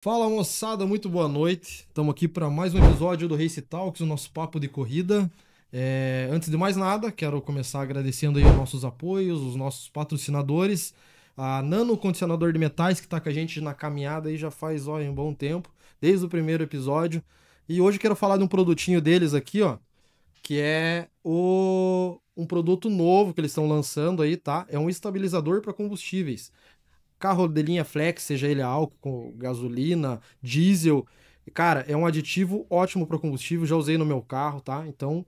Fala moçada, muito boa noite. Estamos aqui para mais um episódio do Race Talks, o nosso papo de corrida. Antes de mais nada, quero começar agradecendo aí os nossos apoios, os nossos patrocinadores, a Nano Condicionador de Metais, que está com a gente na caminhada aí já faz um bom tempo, desde o primeiro episódio. E hoje quero falar de um produtinho deles aqui, ó, que é um produto novo que eles estão lançando aí, tá? É um estabilizador para combustíveis. Carro de linha flex, seja ele a álcool, com gasolina, diesel, cara, é um aditivo ótimo para combustível. Já usei no meu carro, tá? Então,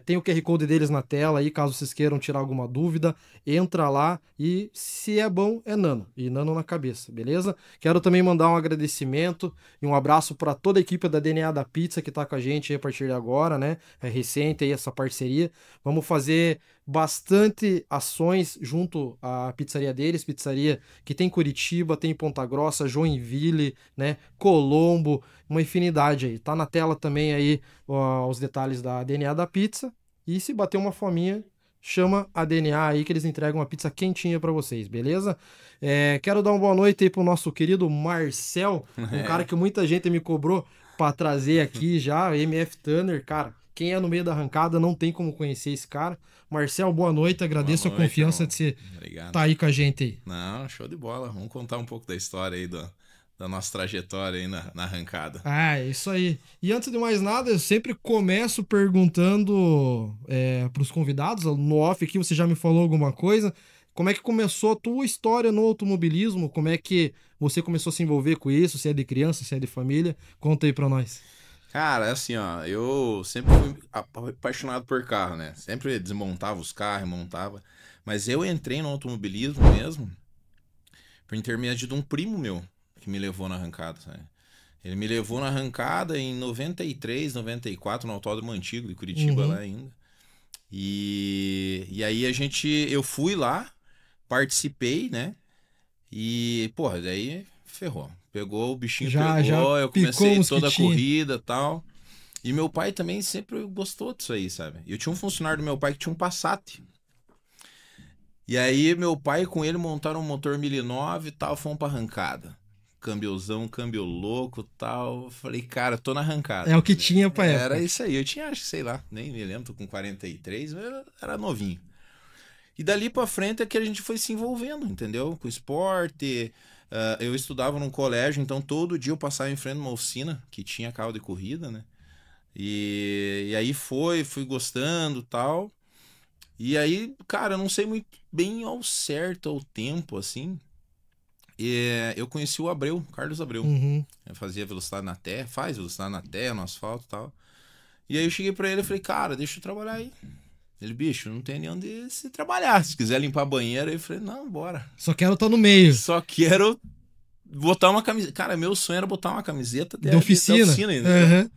tem o QR Code deles na tela aí, caso vocês queiram tirar alguma dúvida, entra lá e se é bom, é Nano. E Nano na cabeça, beleza? Quero também mandar um agradecimento e um abraço para toda a equipe da DNA da Pizza que tá com a gente aí a partir de agora, né? É recente aí essa parceria. Vamos fazer bastante ações junto à pizzaria deles, pizzaria que tem Curitiba, tem Ponta Grossa, Joinville, né, Colombo, uma infinidade aí. Tá na tela também aí os detalhes da DNA da pizza. E se bater uma fominha, chama a DNA aí que eles entregam uma pizza quentinha para vocês, beleza? Quero dar uma boa noite aí pro nosso querido Marcel, um cara que muita gente me cobrou para trazer aqui já, MF Tanner, cara. Quem é no meio da arrancada não tem como conhecer esse cara. Marcel, boa noite. Boa Agradeço a noite, confiança irmão. de você Obrigado. estar aí com a gente aí. Não, show de bola. Vamos contar um pouco da história aí da nossa trajetória aí na arrancada. Ah, é isso aí. E antes de mais nada, eu sempre começo perguntando para os convidados, no off aqui você já me falou alguma coisa, como é que começou a tua história no automobilismo? Como é que você começou a se envolver com isso? Se é de criança, se é de família? Conta aí pra nós. Cara, é assim, ó, eu sempre fui apaixonado por carro, né? Sempre desmontava os carros, montava. Mas eu entrei no automobilismo mesmo por intermédio de um primo meu que me levou na arrancada, sabe? Ele me levou na arrancada em 93, 94, no autódromo antigo de Curitiba lá Uhum. ainda. E aí eu fui lá, participei, né? E, porra, daí ferrou. Pegou, o bichinho Já pegou, eu picou o comecei toda a mosquitinho. corrida e tal. E meu pai também sempre gostou disso aí, sabe? Eu tinha um funcionário do meu pai que tinha um Passat. E aí meu pai com ele montaram um motor 1009 e tal, fomos pra arrancada. Cambiozão, câmbio louco e tal. Eu falei, cara, tô na É arrancada. o que tinha pra Era época. isso aí. Eu tinha, acho que, sei lá, nem me lembro, tô com 43, mas eu era novinho. E dali pra frente é que a gente foi se envolvendo, entendeu? Com esporte. Eu estudava num colégio, então todo dia eu passava em frente a uma oficina que tinha carro de corrida, né? E aí fui gostando tal. E aí, cara, eu não sei muito bem ao certo, ao tempo, assim. Eu conheci o Abreu, Carlos Abreu. Uhum. Eu fazia velocidade na terra, faz velocidade na terra, no asfalto e tal. E aí eu cheguei pra ele e falei, cara, deixa eu trabalhar aí. Ele, bicho, não tem nem onde se trabalhar. Se quiser limpar a banheira, eu falei, não, bora. Só quero estar no meio. Só quero botar uma camiseta. Cara, meu sonho era botar uma camiseta De da oficina. oficina, entendeu? Uhum.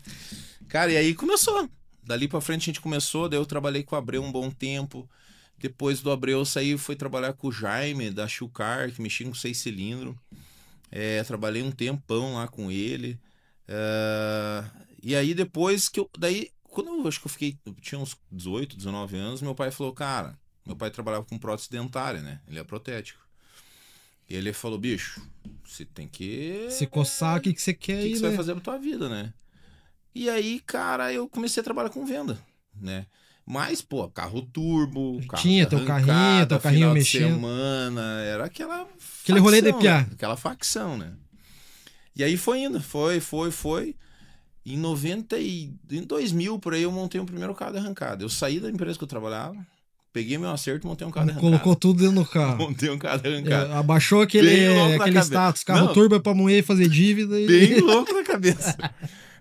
Cara, e aí começou. Dali pra frente a gente começou, daí eu trabalhei com o Abreu um bom tempo. Depois do Abreu eu saí e fui trabalhar com o Jaime, da Chucar, que mexia com 6 cilindros. Trabalhei um tempão lá com ele. É, e aí depois que eu. Daí, quando eu acho que eu tinha uns 18, 19 anos, meu pai falou, cara, meu pai trabalhava com prótese dentária, né? Ele é protético. E ele falou, bicho, você tem que. Se coçar, o que que você O quer que, que aí, você vai né? fazer pra tua vida, né? E aí, cara, eu comecei a trabalhar com venda, né? Mas, pô, carro turbo, carro de Tinha teu arrancada, carrinho final de mexendo. semana, era aquela Aquele rolê de facção, né? piar. Aquela facção, né? E aí foi indo, foi. Em 2000, por aí, eu montei o primeiro carro de arrancada. Eu saí da empresa que eu trabalhava, peguei meu acerto e montei um carro de Colocou arrancada. tudo dentro do carro. Montei um carro de arrancada. Abaixou Bem louco na aquele cabeça. status. Carro Não, turbo é pra mulher fazer dívida bem e. louco na cabeça.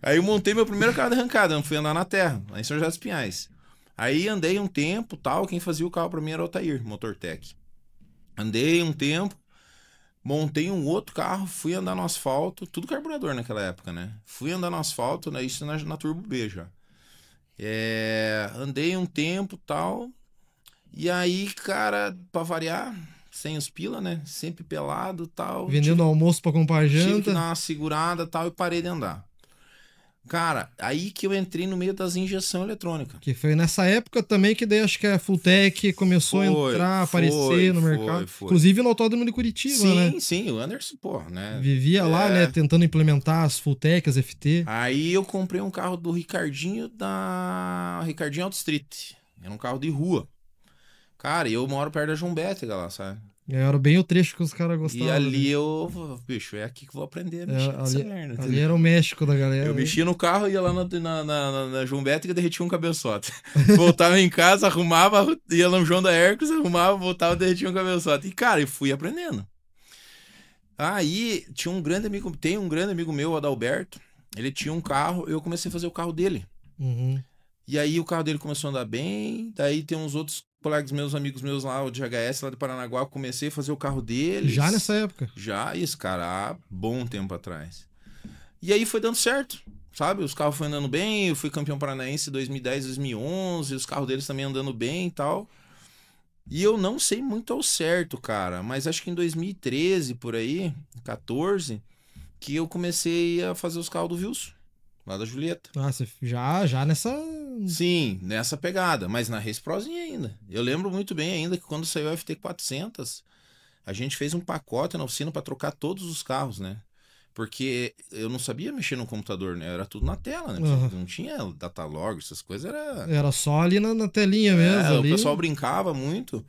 Aí eu montei meu primeiro carro de arrancada, eu fui andar na terra, lá em São José dos Pinhais. Aí andei um tempo, tal, quem fazia o carro pra mim era o Altair, Motortec. Andei um tempo, montei um outro carro, fui andar no asfalto, tudo carburador naquela época, né? Fui andar no asfalto, né? Isso na Turbo B já. Andei um tempo, tal, e aí, cara, pra variar, sem os pila, né? Sempre pelado, tal, Vendendo almoço pra comprar tive que janta. dar uma segurada, tal, e parei de andar. Cara, aí que eu entrei no meio das injeção eletrônica. Que foi nessa época também que daí acho que a Fulltech começou a entrar, aparecer no mercado. Inclusive no Autódromo de Curitiba, né? Sim, o Anderson, pô, né? Vivia lá, né? Tentando implementar as Fulltech, as FT. Aí eu comprei um carro do Ricardinho da Ricardinho Auto Street. Era um carro de rua. Cara, e eu moro perto da João Bétega lá, sabe? Era bem o trecho que os caras gostavam. E ali bicho, é aqui que eu vou aprender a mexer nessa merda. Ali era o México da galera. Eu mexia no carro, ia lá na João Bétega e derretia um cabeçote. Voltava em casa, arrumava, ia no João da Hércules, arrumava, voltava e derretia um cabeçote. E, cara, eu fui aprendendo. Aí, tem um grande amigo meu, o Adalberto, ele tinha um carro, eu comecei a fazer o carro dele. Uhum. E aí o carro dele começou a andar bem, daí tem uns outros colegas meus, amigos meus lá, o de GHS, lá de Paranaguá, eu comecei a fazer o carro deles. Já nessa época? Já, isso, cara, há bom tempo atrás. E aí foi dando certo, sabe? Os carros foram andando bem, eu fui campeão paranaense em 2010, 2011, os carros deles também andando bem e tal. E eu não sei muito ao certo, cara, mas acho que em 2013, por aí, 14, que eu comecei a fazer os carros do Wilson, lá da Julieta. Ah, você já nessa... Sim, nessa pegada, mas na Race Prozinha ainda. Eu lembro muito bem ainda que quando saiu o FT400, a gente fez um pacote na oficina para trocar todos os carros, né? Porque eu não sabia mexer no computador, né? Era tudo na tela, né? Não tinha datalog, essas coisas, Era só ali na telinha mesmo. Ali. O pessoal brincava muito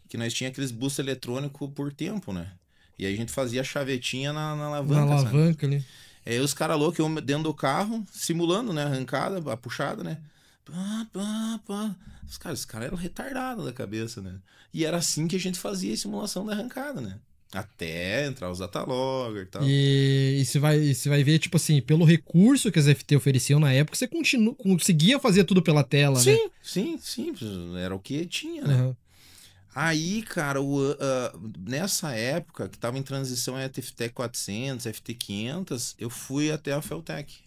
que nós tinha aqueles boost eletrônico por tempo, né? E aí a gente fazia a chavetinha na alavanca. Na alavanca ali. Aí os caras loucos, eu dentro do carro, simulando, né? A arrancada, a puxada, né? Os caras eram retardados da cabeça, né? E era assim que a gente fazia a simulação da arrancada, né? Até entrar os datalogger e tal. E você vai ver, tipo assim, pelo recurso que as FT ofereciam na época, você conseguia fazer tudo pela tela, né? Sim. Era o que tinha, né? Uhum. Aí, cara, nessa época, que tava em transição entre FT 400, FT 500, eu fui até a Feltec.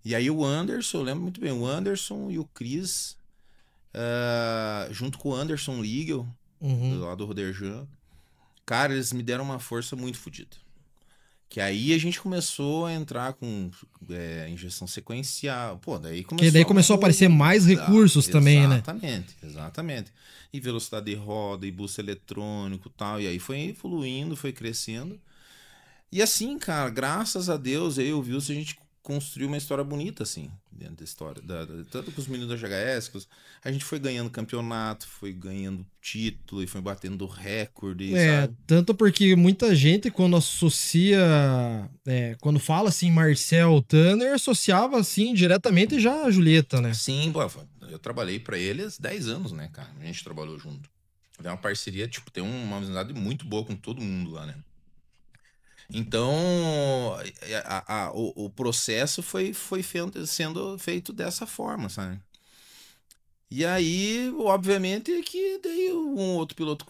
E aí o Anderson, eu lembro muito bem, o Anderson e o Chris, junto com o Anderson Legal, lá do Roderjan, cara, eles me deram uma força muito fodida. Que aí a gente começou a entrar com injeção sequencial. Pô, daí começou... Que daí começou a aparecer mais recursos também, né? Exatamente. E velocidade de roda, e boost eletrônico e tal. E aí foi evoluindo, foi crescendo. E assim, cara, graças a Deus, eu e o Wilson, a gente construiu uma história bonita, assim, dentro da história. Tanto com os meninos da GHS, a gente foi ganhando campeonato, foi ganhando título e foi batendo recorde. Sabe? Tanto porque muita gente, quando associa, quando fala assim, Marcel Tanner, associava assim diretamente já a Julieta, né? Sim, pô, eu trabalhei pra eles 10 anos, né, cara? A gente trabalhou junto. É uma parceria, tipo, tem uma amizade muito boa com todo mundo lá, né? Então, o processo foi sendo feito dessa forma, sabe? E aí, obviamente, que daí um outro piloto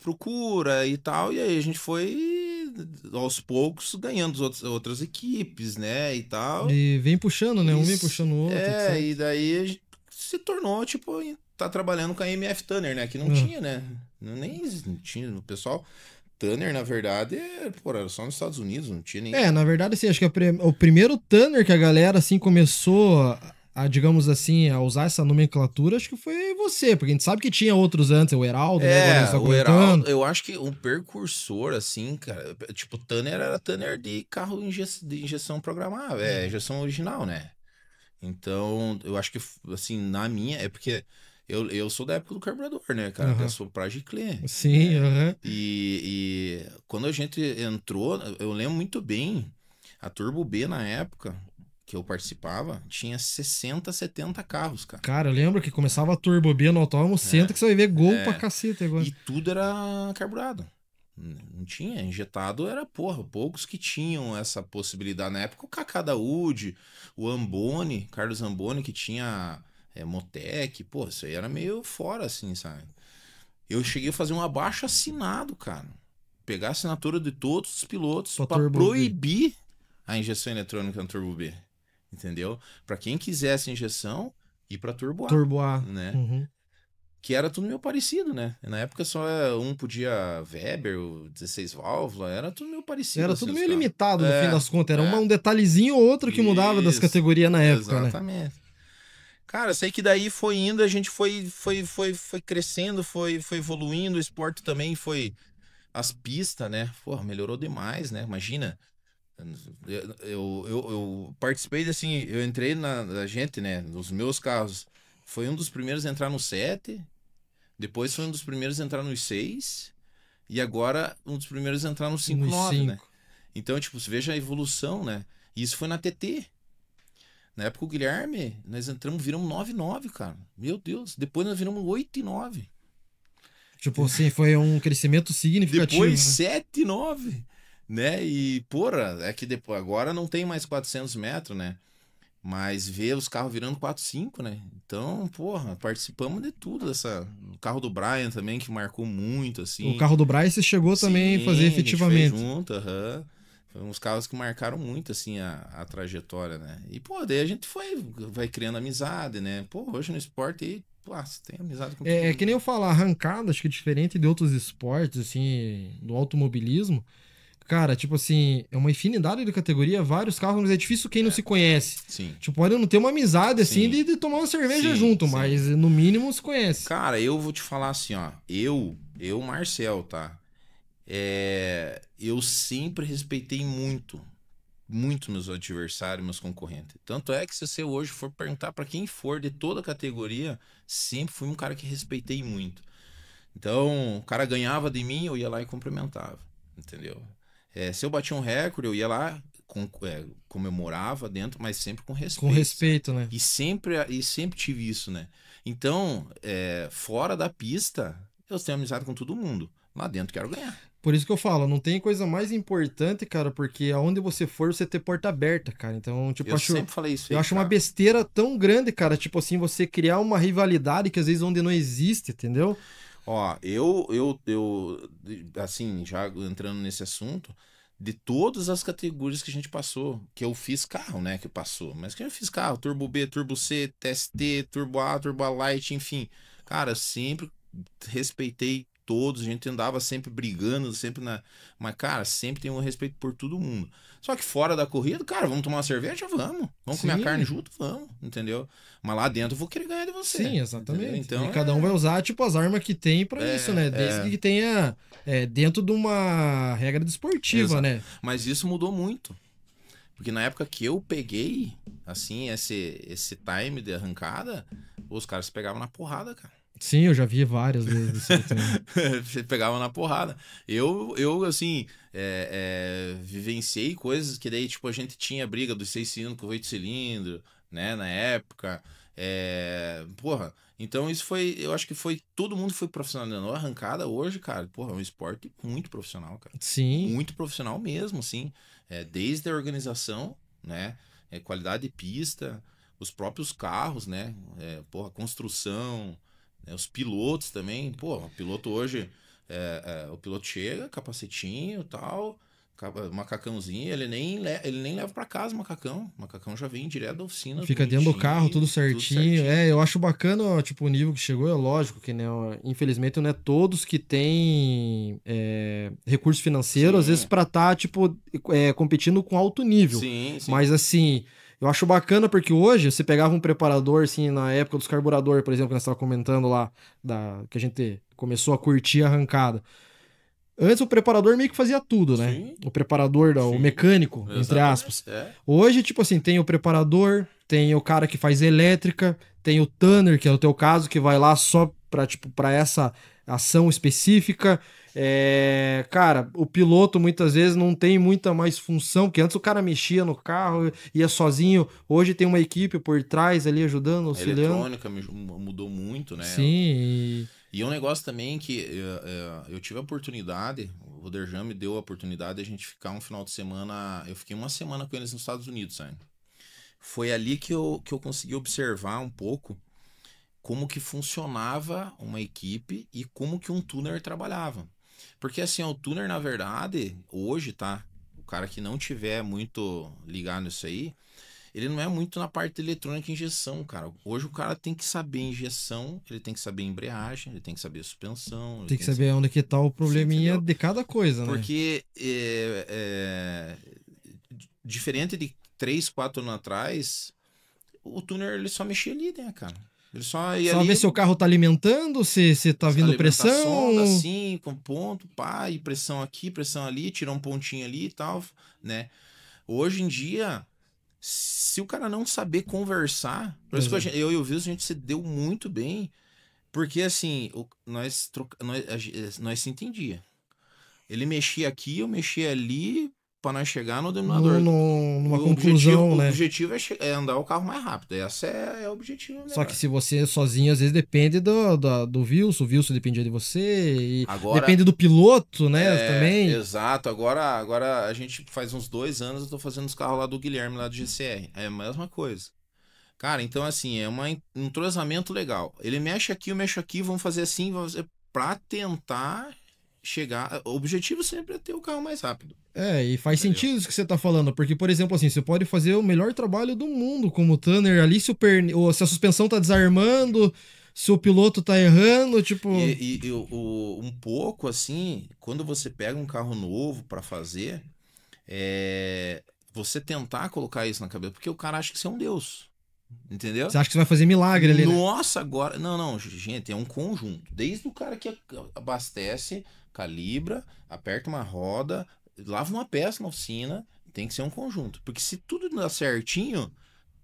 procura e tal, e aí a gente foi, aos poucos, ganhando outras equipes, né, e tal. E vem puxando, né? Um vem puxando o outro. Etc. E daí a gente se tornou, tipo, tá trabalhando com a MF Tanner, né, que não tinha, né? Nem tinha, o pessoal... Tanner, na verdade, era só nos Estados Unidos, não tinha nem... na verdade, assim, acho que o primeiro Tanner que a galera, assim, começou digamos assim, a usar essa nomenclatura, acho que foi você, porque a gente sabe que tinha outros antes, o Heraldo, né? O Heraldo, eu acho que um precursor, assim, cara, tipo, Tanner era Tanner de carro de injeção programável, injeção original, né? Então, eu acho que, assim, na minha, é porque... Eu sou da época do carburador, né, cara? Eu sou pra Giclé. Sim, E quando a gente entrou, eu lembro muito bem, a Turbo B na época que eu participava, tinha 60, 70 carros, cara. Cara, eu lembro que começava a Turbo B no autódromo, senta que você vai ver gol pra cacete agora. E tudo era carburado. Não tinha, injetado era, poucos que tinham essa possibilidade. Na época, o Kaká Daúde, o Amboni, Carlos Amboni, que tinha... Motec, isso aí era meio fora, assim, sabe? Eu cheguei a fazer um abaixo assinado, cara. Pegar a assinatura de todos os pilotos pra proibir a injeção eletrônica no Turbo B. Entendeu? Pra quem quisesse injeção, ir pra Turbo A. Turbo A. Né? Uhum. que era tudo meio parecido, né? Na época só um podia Weber, o 16 válvula, era tudo meio parecido. Era assim, tudo os meio carros. limitado no fim das contas. Era um detalhezinho ou outro que mudava das Isso, categorias na época, né? exatamente. Cara, sei que daí foi indo, a gente foi crescendo, foi evoluindo, o esporte também foi. As pistas, né? Pô, melhorou demais, né? Imagina. Eu participei assim, eu entrei na gente, né? Nos meus carros. Foi um dos primeiros a entrar no 7, depois foi um dos primeiros a entrar nos 6, e agora um dos primeiros a entrar no Nos 5.9, né? 5. Então, tipo, você veja a evolução, né? E isso foi na TT. Na época o Guilherme, nós entramos, viramos 9.9, cara. Meu Deus. Depois nós viramos 8.9. Tipo assim, foi um crescimento significativo, Depois né? 7.9, né? E, porra, é que depois, agora não tem mais 400 metros, né? Mas ver os carros virando 4.5, né? Então, porra, participamos de tudo. O carro do Brian também, que marcou muito, O assim. carro do Bryce chegou também a fazer Sim, a gente fez efetivamente. junto, aham. Foi uns carros que marcaram muito, assim, a trajetória, né? E, pô, daí a gente vai criando amizade, né? Pô, hoje no esporte aí, pô, você tem amizade com todo É que nem eu mundo. falar, arrancada, acho que é diferente de outros esportes, assim, do automobilismo. Cara, tipo assim, é uma infinidade de categoria, vários carros, mas é difícil quem não se conhece. Sim, Tipo, pode não ter uma amizade, assim, sim, de tomar uma cerveja sim, junto, sim. mas no mínimo se conhece. Cara, eu vou te falar assim, ó. Marcel, tá? Eu sempre respeitei muito meus adversários, meus concorrentes. Tanto é que se você hoje for perguntar pra quem for de toda a categoria, sempre fui um cara que respeitei muito. Então, o cara ganhava de mim, eu ia lá e cumprimentava, entendeu? Se eu batia um recorde, eu ia lá, comemorava dentro, mas sempre com Com respeito, sabe? respeito, né? E sempre tive isso, né? Então, fora da pista, eu tenho amizade com todo mundo. Lá dentro quero ganhar. Por isso que eu falo, não tem coisa mais importante, cara, porque aonde você for, você ter porta aberta, cara. Então, tipo, Eu sempre falei isso eu aí, acho uma cara. besteira tão grande, cara, tipo assim, você criar uma rivalidade que às vezes onde não existe, entendeu? Ó, assim, já entrando nesse assunto, de todas as categorias que a gente passou, que eu fiz carro, né, que passou, mas que eu fiz carro, Turbo B, Turbo C, TST, Turbo A, Turbo A Light, enfim. Cara, eu sempre respeitei todos, a gente andava sempre brigando, sempre na... Mas, cara, sempre tem um respeito por todo mundo. Só que fora da corrida, cara, vamos tomar uma cerveja? Vamos. Vamos comer a carne Sim, junto? Vamos, entendeu? Mas lá dentro eu vou querer ganhar de sim, você, entendeu? exatamente. E Então cada um vai é... usar, tipo, as armas que tem pra isso, É, né? Desde é, que tenha dentro de uma regra desportiva, Exato. né? Mas isso mudou muito. Porque na época que eu peguei, assim, esse time de arrancada, os caras se pegavam na porrada, cara. Sim, eu já vi várias vezes isso aí também. Você pegava na porrada. Eu assim, vivenciei coisas que daí, tipo, a gente tinha briga dos 6 cilindros com 8 cilindros, né, na época. Porra, então isso foi, eu acho que todo mundo foi profissionalizando. A arrancada hoje, cara, porra, é um esporte muito profissional, cara. Sim, Muito profissional mesmo, assim. Desde a organização, né, qualidade de pista, os próprios carros, né, porra, construção, né, os pilotos também, pô, o piloto hoje, o piloto chega, capacetinho e tal, macacãozinho, ele nem leva pra casa o macacão já vem direto da oficina, fica dentro do carro, tudo bonitinho, tudo certinho. certinho. Eu acho bacana, ó, tipo, o nível que chegou. É lógico que, né, ó, infelizmente, não é todos que têm recurso financeiro, às vezes, Sim, pra estar, tipo, competindo com alto nível. sim, sim. Mas, assim, eu acho bacana porque hoje você pegava um preparador, assim, na época dos carburadores, por exemplo, que nós estávamos comentando lá, que a gente começou a curtir a arrancada. Antes o preparador meio que fazia tudo, né? Sim, O preparador, o sim, mecânico, entre exatamente, aspas. Hoje, tipo assim, tem o preparador, tem o cara que faz elétrica, tem o tanner, que é o teu caso, que vai lá só pra, tipo, pra essa ação específica. Cara, o piloto muitas vezes não tem muita mais função, porque antes o cara mexia no carro, ia sozinho. Hoje tem uma equipe por trás ali ajudando, a auxiliando. eletrônica mudou muito, né? Sim, E é um negócio também que eu tive a oportunidade, o Roderjan me deu a oportunidade de a gente ficar um final de semana. Eu fiquei uma semana com eles nos Estados Unidos, sabe? Foi ali que eu consegui observar um pouco como que funcionava uma equipe e como que um tuner trabalhava. Porque assim, o tuner, na verdade, hoje, tá? O cara que não tiver muito ligado nisso aí, ele não é muito na parte de eletrônica e injeção, cara. Hoje o cara tem que saber injeção, ele tem que saber embreagem, ele tem que saber suspensão. Tem que saber onde que tá o probleminha de cada coisa, né? Porque diferente de 3, 4 anos atrás, o tuner ele só mexia ali, né, cara? Ele só ia Só ali, ver se o carro tá alimentando, se tá vindo pressão. Sonda, assim, com ponto, pá, e pressão aqui, pressão ali, tirar um pontinho ali e tal, né? Hoje em dia, se o cara não saber conversar, por isso que eu e o Wilson, a gente se deu muito bem, porque assim, nós se entendia. Ele mexia aqui, eu mexia ali, pra nós chegar no denominador. Numa conclusão, né? O objetivo é andar o carro mais rápido. Esse é o objetivo. Melhor. Só que se você sozinho, às vezes depende do Wilson. O Wilson dependia de você. E agora, depende do piloto, né? Também. Exato. Agora a gente faz uns 2 anos, eu tô fazendo os carros lá do Guilherme, lá do GCR. É a mesma coisa. Cara, então assim, é um entrosamento legal. Ele mexe aqui, eu mexo aqui, vamos fazer assim, pra tentar chegar. O objetivo sempre é ter o carro mais rápido. E faz sentido isso que você tá falando, porque, por exemplo, assim, você pode fazer o melhor trabalho do mundo como Tanner ali, se a suspensão tá desarmando, se o piloto tá errando, tipo... Um pouco, assim, quando você pega um carro novo pra fazer, você tentar colocar isso na cabeça, porque o cara acha que você é um deus. Entendeu? Você acha que você vai fazer milagre ali, Nossa, agora... Não, gente, é um conjunto. Desde o cara que abastece, calibra, aperta uma roda, lava uma peça na oficina, tem que ser um conjunto. Porque se tudo dá certinho,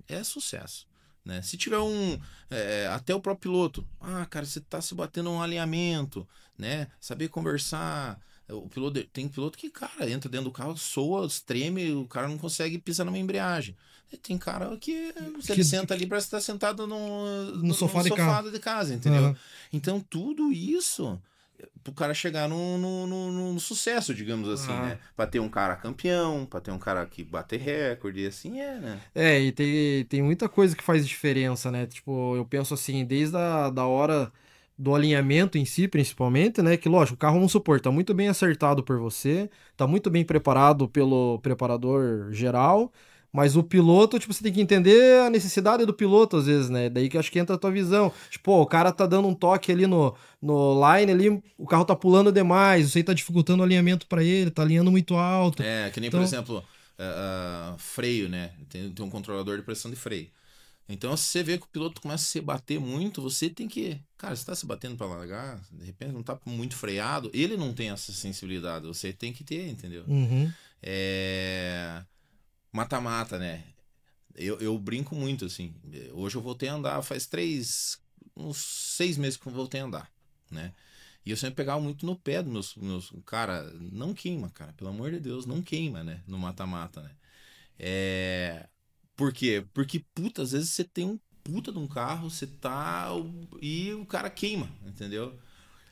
é sucesso. Né? Se tiver até o próprio piloto. Cara, você tá se batendo um alinhamento, né? Saber conversar... Tem piloto que, cara, entra dentro do carro, soa, treme, o cara não consegue pisar numa embreagem. Tem cara que ele senta ali, parece que tá sentado no sofá de casa, entendeu? Uhum. Então, tudo isso pro cara chegar no sucesso, digamos assim, né? Pra ter um cara campeão, pra ter um cara que bate recorde, assim né? E tem muita coisa que faz diferença, né? Tipo, eu penso assim, desde da hora do alinhamento em si, principalmente, né? Que, lógico, o carro não suporta, tá muito bem acertado por você, tá muito bem preparado pelo preparador geral, mas o piloto, tipo, você tem que entender a necessidade do piloto, às vezes, né? Daí que eu acho que entra a tua visão. Tipo, o cara tá dando um toque ali no line ali, o carro tá pulando demais, isso aí tá dificultando o alinhamento pra ele, tá alinhando muito alto. Que nem, por exemplo, freio, né? Tem um controlador de pressão de freio. Então, se você vê que o piloto começa a se bater muito, você tem que... Cara, você tá se batendo pra largar, de repente não tá muito freado, ele não tem essa sensibilidade, você tem que ter, entendeu? Uhum. Mata-mata, né? Eu brinco muito, assim. Hoje eu voltei a andar, faz uns 6 meses que eu voltei a andar, né? E eu sempre pegava muito no pé dos meus... Cara, não queima, cara. Pelo amor de Deus, não queima, né? No mata-mata, né? Por quê? Porque, puta, às vezes você tem um puta de um carro, você tá... E o cara queima, entendeu?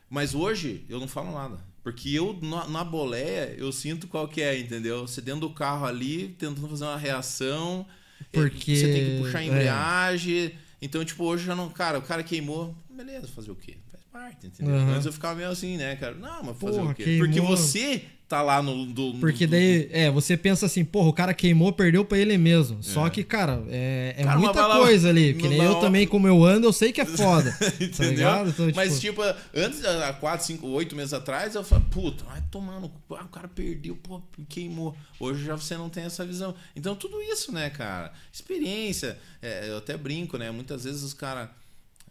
Mas hoje eu não falo nada. Porque eu, na boleia, eu sinto qual que é, entendeu? Você dentro do carro ali, tentando fazer uma reação. Porque... Você tem que puxar a embreagem. Então, tipo, hoje já não... Cara, o cara queimou. Beleza, fazer o quê? Faz parte, entendeu? Uhum. Antes eu ficava meio assim, né, cara? Não, mas fazer o quê? Queimou. Porque você tá lá Porque daí, você pensa assim, porra, o cara queimou, perdeu pra ele mesmo. Só que, cara, cara, muita coisa ali. Que nem eu também, como eu ando, eu sei que é foda. Tá ligado? Então, mas, tipo, antes, há 4, 5, 8 meses atrás, eu falei, puta, vai tomando, o cara perdeu, pô, queimou. Hoje já você não tem essa visão. Então, tudo isso, né, cara? Experiência. Eu até brinco, né? Muitas vezes os caras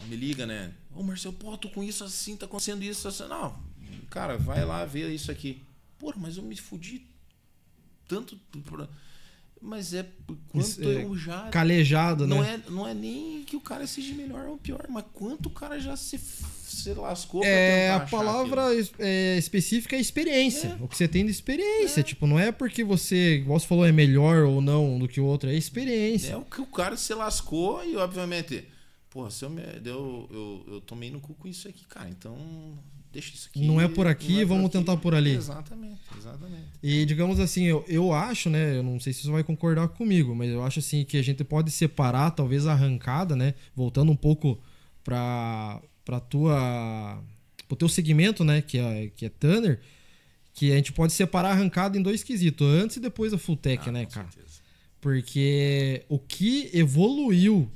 me ligam, né? Ô, Marcelo, pô, tô com isso assim, tá acontecendo isso assim. Não, cara, vai lá ver isso aqui. Porra, mas eu me fudi tanto. Mas quanto eu já... Calejado, né? Não é nem que o cara seja melhor ou pior, mas quanto o cara já se lascou pra tentar a palavra específica é experiência. O que você tem de experiência. Tipo, não é porque você, igual você falou, é melhor ou não do que o outro. É experiência. É o que o cara se lascou e, obviamente... Porra, se eu tomei no cu com isso aqui, cara. Então... Deixa isso aqui. Não é por aqui, vamos tentar por ali. Exatamente. E digamos assim, eu acho, né? Eu não sei se você vai concordar comigo, mas eu acho assim que a gente pode separar talvez a arrancada, né? Voltando um pouco pro teu segmento, né? Que é Tanner, que a gente pode separar a arrancada em 2 quesitos, antes e depois da Full Tech, né, cara? Certeza. Porque o que evoluiu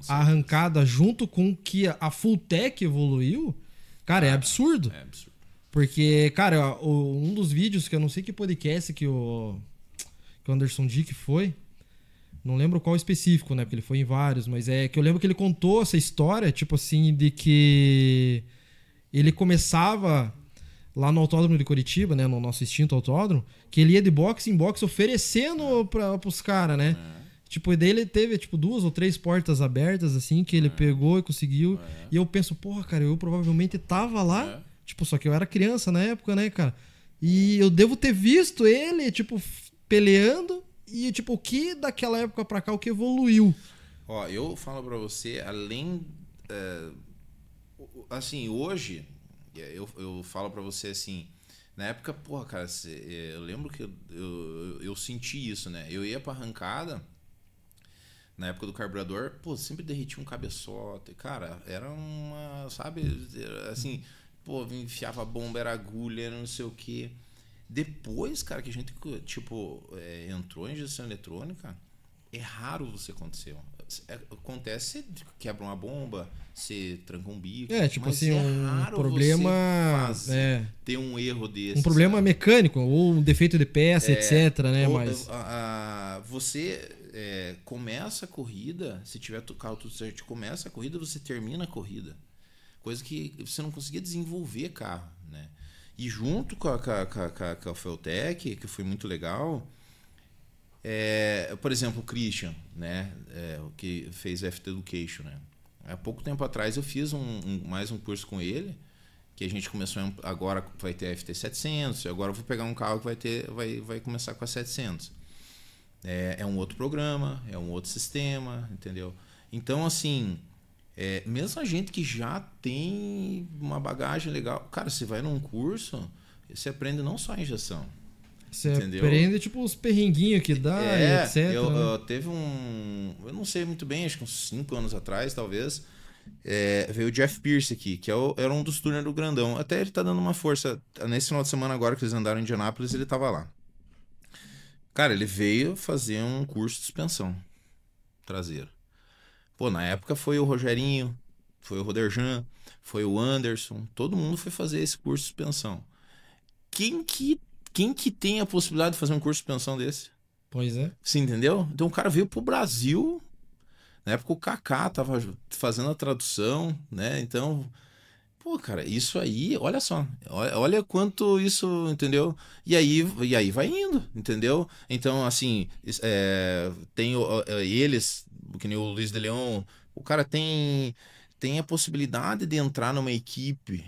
a arrancada junto com o que a Fulltech evoluiu, cara, é absurdo. É absurdo. Porque, cara, um dos vídeos que eu não sei que podcast que o Anderson Dick foi, não lembro qual específico, né? Porque ele foi em vários, mas é que eu lembro que ele contou essa história, tipo assim, de que ele começava lá no autódromo de Curitiba, né? No nosso extinto autódromo, que ele ia de boxe em boxe oferecendo pros caras, né? Tipo, e daí ele teve, tipo, 2 ou 3 portas abertas, assim, que ele pegou e conseguiu. E eu penso, porra, cara, eu provavelmente tava lá, tipo, só que eu era criança na época, né, cara? E eu devo ter visto ele, tipo, peleando. E, tipo, o que daquela época pra cá, o que evoluiu? Ó, eu falo pra você, além... assim, hoje, eu falo pra você assim... Na época, porra, cara, eu lembro que eu senti isso, né? Eu ia pra arrancada, na época do carburador, pô, sempre derretia um cabeçote. Cara, era uma, sabe, assim... Pô, enfiava bomba, era agulha, era não sei o quê... Depois, cara, que a gente, tipo, entrou em injeção eletrônica, é raro você acontecer. Acontece, você quebra uma bomba, você tranca um bico. Tipo mas assim, um problema... ter um erro desse. Um problema sabe? mecânico, ou um defeito de peça, etc, né? Mas... Você começa a corrida, se tiver o carro tudo certo, começa a corrida, você termina a corrida. Coisa que você não conseguia desenvolver carro, né? E junto com a Fulltech, que foi muito legal, por exemplo, o Christian, né, que fez FT Education, né? Há pouco tempo atrás eu fiz mais um curso com ele, que a gente começou, agora vai ter a FT 700, agora eu vou pegar um carro que vai começar com a 700. É um outro programa, é um outro sistema, entendeu? Então, assim... mesmo a gente que já tem uma bagagem legal, cara, você vai num curso, você aprende não só a injeção. Você entendeu? aprende tipo os perrenguinhos que dá e etc. Eu teve eu não sei muito bem, acho que uns 5 anos atrás, talvez, veio o Jeff Pierce aqui, que era um dos tuners do Grandão. Até ele tá dando uma força. Nesse final de semana agora que eles andaram em Indianápolis, ele tava lá. Cara, ele veio fazer um curso de suspensão traseira. Pô, na época foi o Rogerinho, foi o Roderjan, foi o Anderson, todo mundo foi fazer esse curso de suspensão. Quem que tem a possibilidade de fazer um curso de suspensão desse? Pois é. Você entendeu? Então o cara veio pro Brasil, na época o Kaká tava fazendo a tradução, né? Então, pô, cara, isso aí, olha só, olha quanto isso, entendeu? E aí vai indo, entendeu? Então, assim, tem eles... que nem o Luiz de Leon, o cara tem a possibilidade de entrar numa equipe,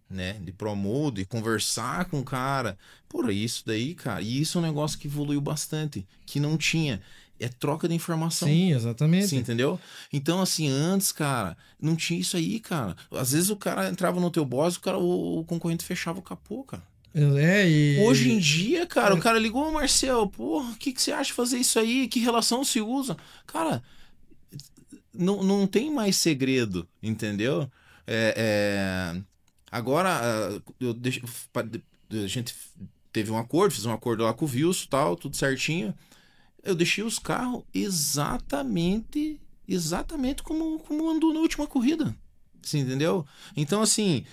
né, de promote, conversar com o cara. Por isso daí, cara, e isso é um negócio que evoluiu bastante, que não tinha. É troca de informação. Sim, exatamente. Sim, entendeu? Então, assim, antes, cara, não tinha isso aí, cara. Às vezes o cara entrava no teu boss, o concorrente fechava o capô, cara. Hoje em dia, cara, o cara ligou, Marcel, porra, o que você acha de fazer isso aí? Que relação se usa? Cara, não tem mais segredo, entendeu? Agora, a gente teve um acordo, fiz um acordo lá com o Wilson, tal, tudo certinho. Eu deixei os carros exatamente como andou na última corrida. Você entendeu? Então, assim,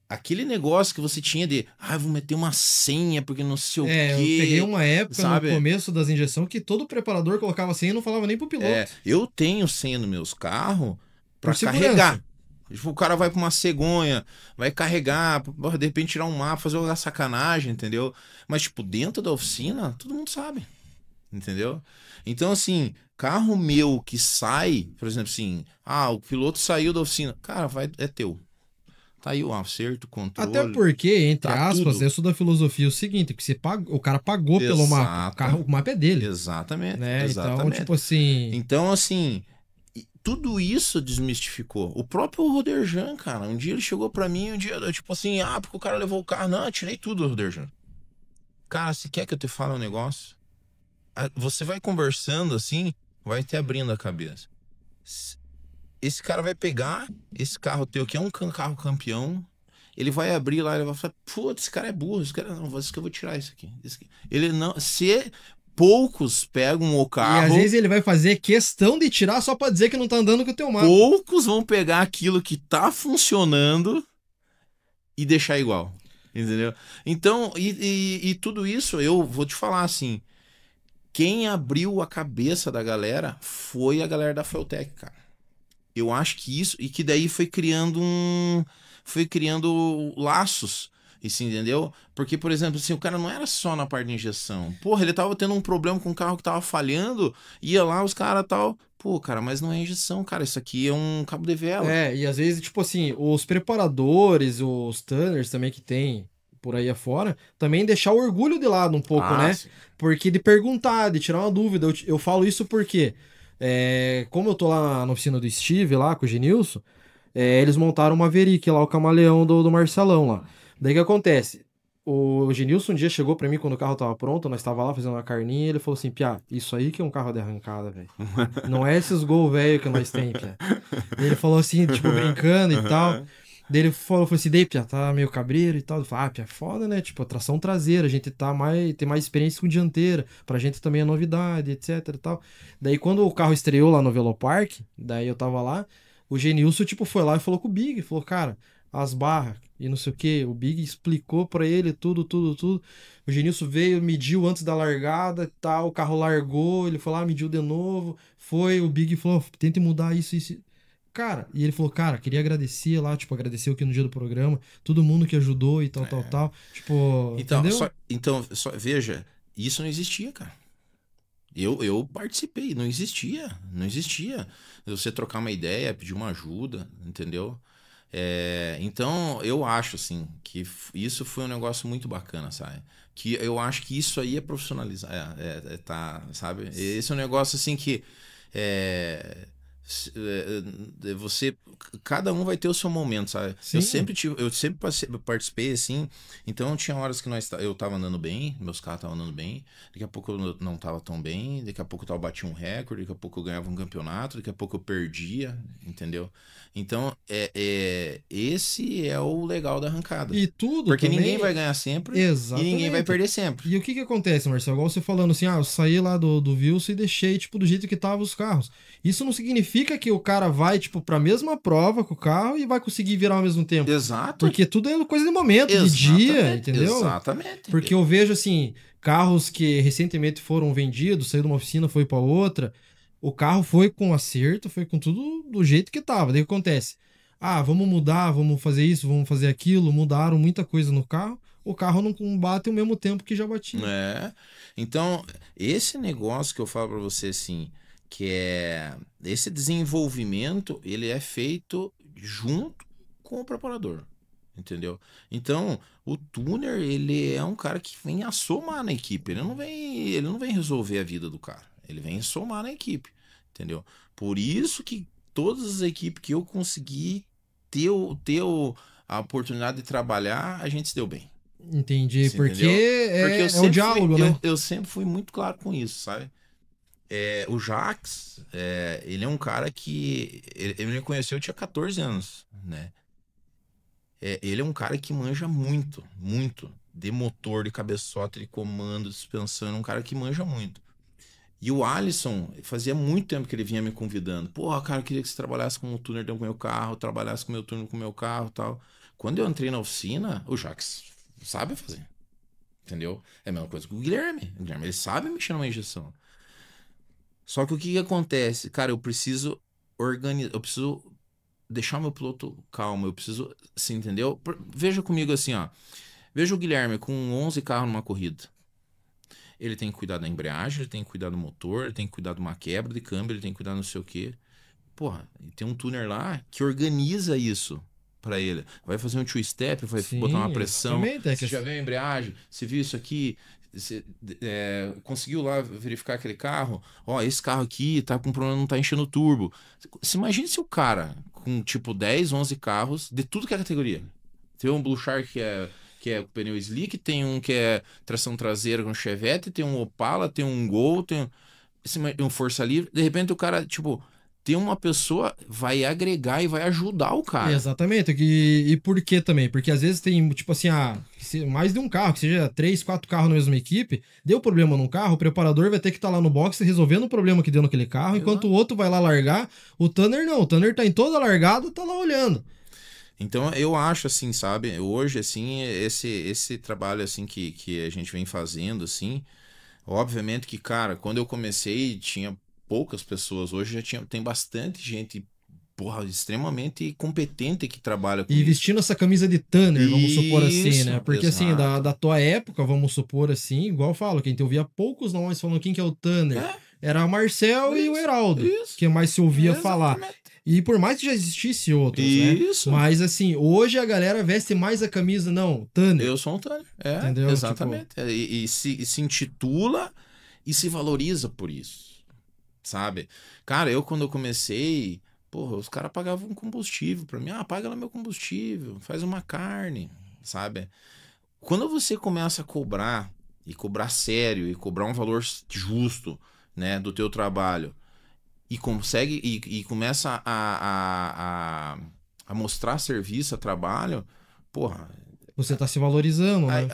aquele negócio que você tinha de vou meter uma senha porque não sei o quê. Eu peguei uma época, sabe? No começo das injeções que todo preparador colocava senha e não falava nem pro piloto. Eu tenho senha nos meus carros pra carregar. Tipo, o cara vai pra uma cegonha, vai carregar, de repente tirar um mapa, fazer uma sacanagem, entendeu? Mas, tipo, dentro da oficina, todo mundo sabe, entendeu? Então, assim, carro meu que sai, por exemplo, assim, o piloto saiu da oficina, cara, é teu. Tá aí o acerto, o controle. Até porque, entre aspas, tudo. eu sou da filosofia o seguinte, que o cara pagou pelo mapa. O mapa é dele. Exatamente, né? exatamente. Então, tipo assim... Então, assim, tudo isso desmistificou. O próprio Roderjan, cara, um dia ele chegou pra mim, tipo assim, porque o cara levou o carro. Não, eu tirei tudo, Roderjan. Cara, se quer que eu te fale um negócio, você vai conversando assim, vai te abrindo a cabeça. Esse cara vai pegar esse carro teu, que é um carro campeão, ele vai abrir lá, ele vai falar, putz, esse cara é burro, esse cara, não, isso que eu vou tirar isso aqui. Isso aqui. Ele não, se poucos pegam o E carro, às vezes ele vai fazer questão de tirar só pra dizer que não tá andando com o teu mapa. poucos vão pegar aquilo que tá funcionando e deixar igual, entendeu? Então, e tudo isso, eu vou te falar assim, quem abriu a cabeça da galera foi a galera da Feltec, cara. Eu acho que isso, e que daí foi criando laços, isso, entendeu? Porque, por exemplo, assim, o cara não era só na parte de injeção. Porra, ele tava tendo um problema com o carro que tava falhando, ia lá, os caras tal. Pô, cara, mas não é injeção, cara, isso aqui é um cabo de vela. É, e às vezes, tipo assim, os preparadores, os tanners também que tem por aí afora, também deixar o orgulho de lado um pouco, Ah, né? sim. Porque de perguntar, de tirar uma dúvida. Eu falo isso porque, como eu tô lá na oficina do Steve, lá com o Genilson, eles montaram uma Maverick lá, o camaleão do Marcelão lá. Daí o que acontece? O Genilson um dia chegou pra mim quando o carro tava pronto, nós tava lá fazendo uma carninha, e ele falou assim, Piá, isso aí que é um carro de arrancada, velho. Não é esses Gol velho que nós tem, Piá. Daí ele falou assim, tipo, brincando e tal. Daí ele falou assim, daí, Piá, tá meio cabreiro e tal. Eu falei, Piá, foda, né? Tipo, a tração traseira, a gente tem mais experiência com dianteira. Pra gente também é novidade, etc e tal. Daí quando o carro estreou lá no Velopark, daí eu tava lá, o Genilson, tipo, foi lá e falou com o Big, falou, cara, as barras e não sei o que. O Big explicou pra ele tudo, tudo, tudo. O Genilson veio, mediu antes da largada e tal, o carro largou, ele foi lá, mediu de novo, foi, o Big falou, tente mudar isso, isso. Cara, e ele falou, cara, queria agradecer lá, tipo, agradecer aqui no dia do programa, todo mundo que ajudou e tal, tal, tal. Tipo, Então, entendeu? veja, isso não existia, cara. Eu participei, não existia, não existia. Você trocar uma ideia, pedir uma ajuda, entendeu? Então, eu acho, assim, que isso foi um negócio muito bacana, sabe? Que eu acho que isso aí é profissionalizar, tá, sabe? Esse é um negócio, assim, que é, você, cada um vai ter o seu momento, sabe? Sim, Eu sempre participei, assim, então tinha horas que eu tava andando bem, meus carros estavam andando bem, daqui a pouco eu não tava tão bem, daqui a pouco eu batia um recorde, daqui a pouco eu ganhava um campeonato, daqui a pouco eu perdia, entendeu? Então, esse é o legal da arrancada. e tudo Porque também. ninguém vai ganhar sempre e ninguém vai Exatamente. perder sempre. E o que que acontece, Marcelo? Igual você falando assim, eu saí lá do Wilson e deixei, tipo, do jeito que tava os carros. Isso não significa que o cara vai, tipo, pra mesma prova com o carro e vai conseguir virar ao mesmo tempo. Exato. Porque tudo é coisa de momento, de dia, entendeu? Exatamente. Porque eu vejo, assim, carros que recentemente foram vendidos, saiu de uma oficina, foi pra outra. O carro foi com acerto, foi com tudo do jeito que tava. Daí o que acontece? Vamos mudar, vamos fazer isso, vamos fazer aquilo. Mudaram muita coisa no carro. O carro não bate o mesmo tempo que já batia. Então, esse negócio que eu falo pra você, assim, que é esse desenvolvimento, ele é feito junto com o preparador, entendeu? Então, o tuner, ele é um cara que vem a somar na equipe, ele não vem resolver a vida do cara, ele vem somar na equipe, entendeu? Por isso que todas as equipes que eu consegui a oportunidade de trabalhar, a gente se deu bem. Entendi, Você porque entendeu? Porque é o diálogo, né? eu sempre fui muito claro com isso, sabe? O Jax, ele é um cara que ele me conheceu, eu tinha 14 anos, né? Ele é um cara que manja muito, muito de motor, de cabeçote, de comando, de suspensão, é um cara que manja muito. E o Alisson, fazia muito tempo que ele vinha me convidando. Porra, cara, eu queria que você trabalhasse com o tuner do meu carro, trabalhasse com o meu tuner com o meu carro e tal. Quando eu entrei na oficina, o Jax sabe fazer. Entendeu? É a mesma coisa com o Guilherme. O Guilherme, ele sabe mexer numa injeção. Só que o que acontece? Cara, eu preciso organizar, eu preciso deixar meu piloto calmo, eu preciso, assim, entendeu? Veja comigo assim, ó. Veja o Guilherme com 11 carros numa corrida. Ele tem que cuidar da embreagem, ele tem que cuidar do motor, ele tem que cuidar de uma quebra de câmbio, ele tem que cuidar não sei o quê. Porra, e tem um tuner lá que organiza isso pra ele. Vai fazer um two-step, vai botar uma Sim, pressão. exatamente. Você já viu a embreagem? Você viu isso aqui? Você conseguiu lá verificar aquele carro? Ó, esse carro aqui tá com problema, não tá enchendo o turbo. Você imagina se o cara com tipo 10, 11 carros de tudo que é categoria. Tem um Blue Shark que é pneu slick, tem um que é tração traseira com Chevette, tem um Opala, tem um Gol, tem um Força Livre. De repente o cara, tipo, ter uma pessoa vai agregar e vai ajudar o cara. Exatamente. E por que também? Porque às vezes tem, tipo assim, mais de um carro, que seja 3, 4 carros na mesma equipe, deu problema num carro, o preparador vai ter que estar lá no box resolvendo o problema que deu naquele carro, enquanto o outro vai lá largar. O Tanner não, o Tanner tá em toda a largada, tá lá olhando. Então eu acho assim, sabe, hoje assim, esse trabalho assim que a gente vem fazendo assim, obviamente que, cara, quando eu comecei tinha poucas pessoas, hoje tem bastante gente, porra, extremamente competente que trabalha com E vestindo essa camisa de Tanner, vamos supor assim, né? Porque assim, da tua época, vamos supor assim, igual eu falo, quem te ouvia poucos nomes falando quem que é o Tanner, era o Marcel e o Heraldo, que mais se ouvia falar. E por mais que já existisse outros, né? Mas assim, hoje a galera veste mais a camisa, não, Tanner. Eu sou um Tanner, entendeu? Exatamente. Tipo... E se intitula e se valoriza por isso, sabe? Cara, quando eu comecei, porra, os caras pagavam combustível pra mim. Paga lá meu combustível, faz uma carne, sabe? Quando você começa a cobrar, e cobrar sério, e cobrar um valor justo, né, do teu trabalho, e consegue e começa a mostrar serviço a trabalho, porra, você tá se valorizando, né?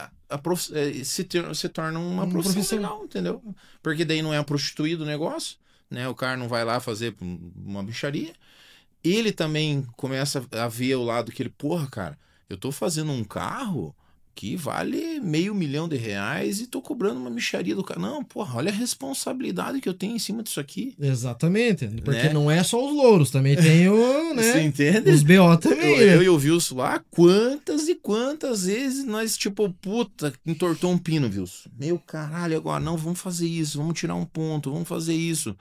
Se torna uma profissão legal, entendeu? Porque daí não é prostituído o negócio, né? O cara não vai lá fazer uma bicharia. Ele também começa a ver o lado que ele, porra, cara, eu tô fazendo um carro que vale R$500 mil e tô cobrando uma mixaria do cara. Não, porra, olha a responsabilidade que eu tenho em cima disso aqui. Exatamente, porque não é só os louros, também tem o, né? Você entende? Os BO também, eu e o Wilson lá, quantas e quantas vezes nós, tipo, puta, entortou um pino, Wilson. Meu caralho, agora não, vamos fazer isso, vamos tirar um ponto, vamos fazer isso.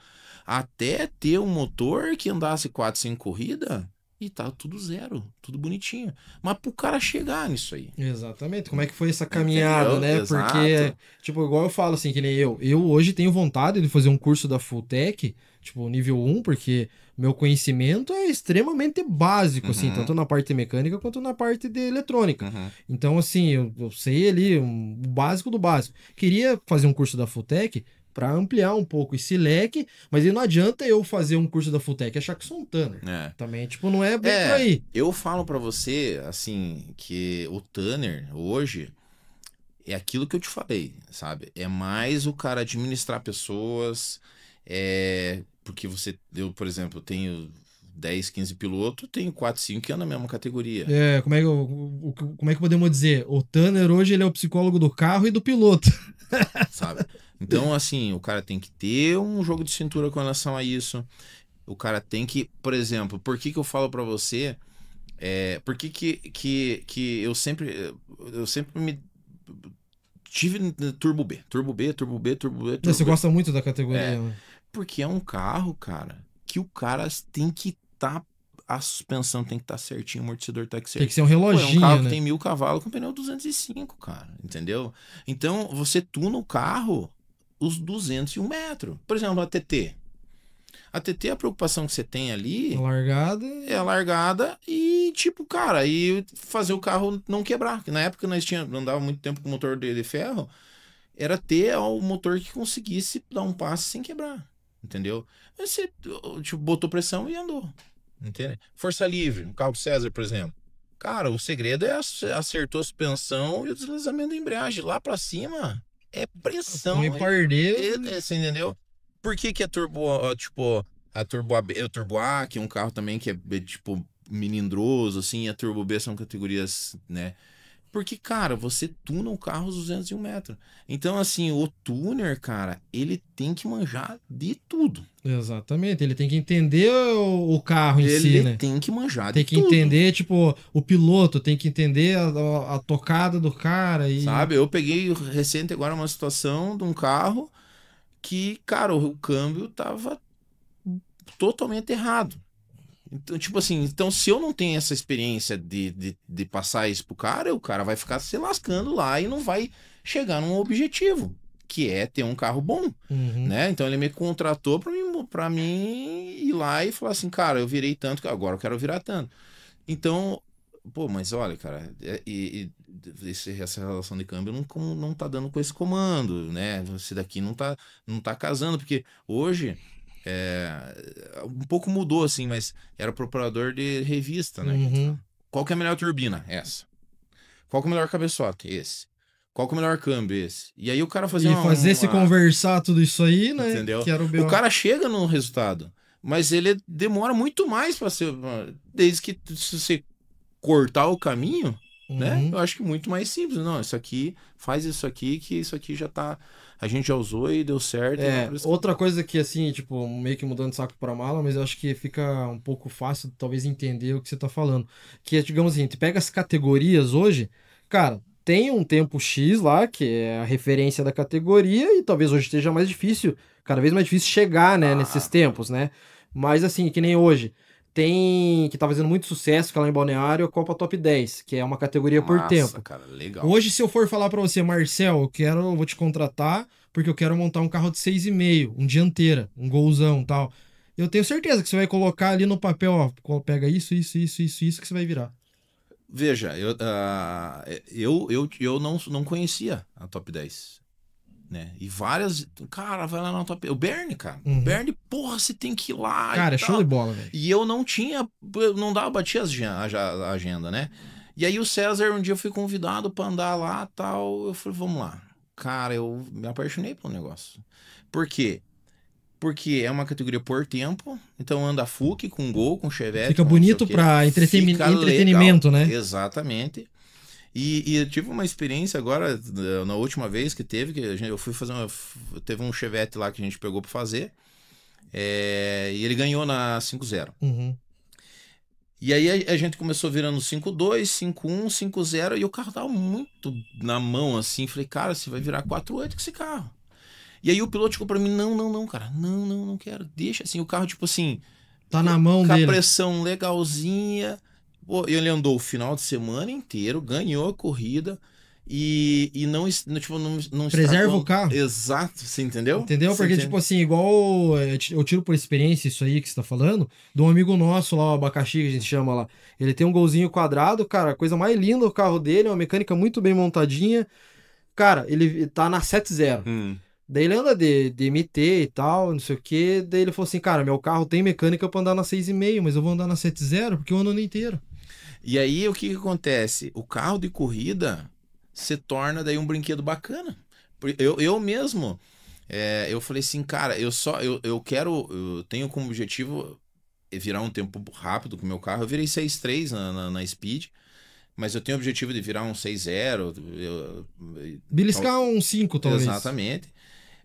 Até ter um motor que andasse 4, 5 corridas... E tá tudo zero, tudo bonitinho. Mas pro cara chegar nisso aí. Exatamente. Como é que foi essa caminhada, né? Exato. Porque, tipo, igual eu falo assim, que nem eu. Eu hoje tenho vontade de fazer um curso da Fulltech, tipo, nível 1, porque meu conhecimento é extremamente básico, assim, tanto na parte mecânica quanto na parte de eletrônica. Então, assim, eu sei ali o básico do básico. Queria fazer um curso da Fulltech para ampliar um pouco esse leque, mas aí não adianta eu fazer um curso da Fulltech e achar que sou um Tanner. Também, tipo, não é bem por aí. Eu falo para você, assim, que o Tanner, hoje, é aquilo que eu te falei, sabe? É mais o cara administrar pessoas, porque eu, por exemplo, tenho 10, 15 pilotos, tenho 4, 5 que andam na mesma categoria. Como é que podemos dizer? O Tanner hoje ele é o psicólogo do carro e do piloto. Sabe? Então, assim, o cara tem que ter um jogo de cintura com relação a isso. O cara tem que, por exemplo, por que eu falo pra você, por que eu sempre me tive Turbo B. Você gosta muito da categoria, né? Porque é um carro, cara, que o cara tem que estar, a suspensão tem que estar certinho, o amortecedor tem que ser. Tem que ser um reloginho, é um carro né? que tem 1000 cavalos com pneu 205, cara, entendeu? Então, você tuna o carro os 201 metros. Por exemplo, a TT. A TT, a preocupação que você tem ali... É a largada e, tipo, cara, e fazer o carro não quebrar. Na época nós andava muito tempo com motor de ferro, era ter o motor que conseguisse dar um passe sem quebrar, entendeu? Aí você, tipo, botou pressão e andou, entende? Força livre, um carro do César, por exemplo. Cara, o segredo é acertou a suspensão e o deslizamento da embreagem. Lá pra cima é pressão. Você entendeu? Por que é turbo, tipo, a Turbo AB, o Turbo A, que é um carro também que é, tipo, melindroso, assim, e a Turbo B são categorias, né? Porque, cara, você tuna o carro aos 201 metros. Então, assim, o tuner, cara, ele tem que manjar de tudo. Exatamente. Ele tem que entender o carro em si, né? Ele tem que manjar de tudo. Tem que entender, tipo, o piloto, tem que entender a tocada do cara. Sabe, eu peguei recente agora uma situação de um carro que, cara, o câmbio tava totalmente errado. Então, tipo assim, se eu não tenho essa experiência de passar isso pro cara, o cara vai ficar se lascando lá e não vai chegar num objetivo, que é ter um carro bom, né? Então ele me contratou pra mim ir lá e falar assim, cara, eu virei tanto, que agora eu quero virar tanto. Então, pô, mas olha, cara, essa relação de câmbio não tá dando com esse comando, né? Esse daqui não tá casando, porque hoje... Um pouco mudou, assim, mas era preparador de revista, né? Uhum. Qual que é a melhor turbina? Essa. Qual que é o melhor cabeçote? Esse. Qual que é o melhor câmbio? Esse. E aí o cara fazia E fazer se conversar tudo isso aí, né? Entendeu? Que era o O BO. cara chega no resultado, mas ele demora muito mais para ser. Desde que se você cortar o caminho, né? Uhum. Eu acho que muito mais simples. Não, isso aqui, faz isso aqui, que isso aqui já tá. A gente já usou e deu certo. E por isso que... Outra coisa que, assim, tipo, meio que mudando de saco pra mala, mas eu acho que fica um pouco fácil, talvez, entender o que você tá falando. Que é, digamos assim, tu pega as categorias hoje, cara, tem um tempo X lá, que é a referência da categoria, e talvez hoje esteja mais difícil, cada vez mais difícil chegar, né, nesses Ah, tempos, né? Mas, assim, que nem hoje. Tem, que tá fazendo muito sucesso, que é lá em Balneário, a Copa Top 10, que é uma categoria por massa, tempo. cara, legal. Hoje, se eu for falar pra você, Marcel, eu vou te contratar porque eu quero montar um carro de 6,5, um dianteira, um golzão e tal. Eu tenho certeza que você vai colocar ali no papel, ó, pega isso que você vai virar. Veja, eu não conhecia a Top 10. Né? E várias. Cara, vai lá na Top. O Bernie, cara. O Uhum. Bernie, porra, você tem que ir lá e Cara, é show de tal. bola, velho. E eu não tinha. Eu não dava, batia a agenda, né? E aí o César, um dia eu fui convidado pra andar lá tal. Eu falei, vamos lá. Cara, eu me apaixonei pelo negócio. Por quê? Porque é uma categoria por tempo. Então anda Fuque com Gol, com Chevette, Fica com não sei o bonito quê. pra Fica legal. entretenimento, né? Exatamente. E eu tive uma experiência agora, na última vez que teve, que eu fui fazer teve um Chevette lá que a gente pegou pra fazer, e ele ganhou na 5-0. Uhum. E aí a gente começou virando 5-2, 5-1, 5-0, e o carro tava muito na mão, assim, falei, cara, você vai virar 4-8 com esse carro. E aí o piloto ficou pra mim, não, não, não, cara, não, não, não quero, deixa, assim, o carro, tipo assim, Tá na mão com a dele. pressão legalzinha. Pô, ele andou o final de semana inteiro, ganhou a corrida e tipo, não Preserva o estragou. carro. Exato, você entendeu? Entendeu? Você Porque, entende? tipo assim, igual eu tiro por experiência isso aí que você tá falando, de um amigo nosso lá, o Abacaxi, que a gente chama lá. Ele tem um golzinho quadrado, cara, a coisa mais linda o carro dele, uma mecânica muito bem montadinha. Cara, ele tá na 7.0. Hum. Daí ele anda de MT e tal, não sei o quê. Daí ele falou assim, cara, meu carro tem mecânica pra andar na 6,5, mas eu vou andar na 7.0 porque eu ando o ano inteiro. E aí o que que acontece? O carro de corrida se torna daí um brinquedo bacana. Eu mesmo, eu falei assim, cara, eu quero, eu tenho como objetivo virar um tempo rápido com o meu carro. Eu virei 6,3 na Speed. Mas eu tenho o objetivo de virar um 6-0. Beliscar um 5, talvez. Exatamente.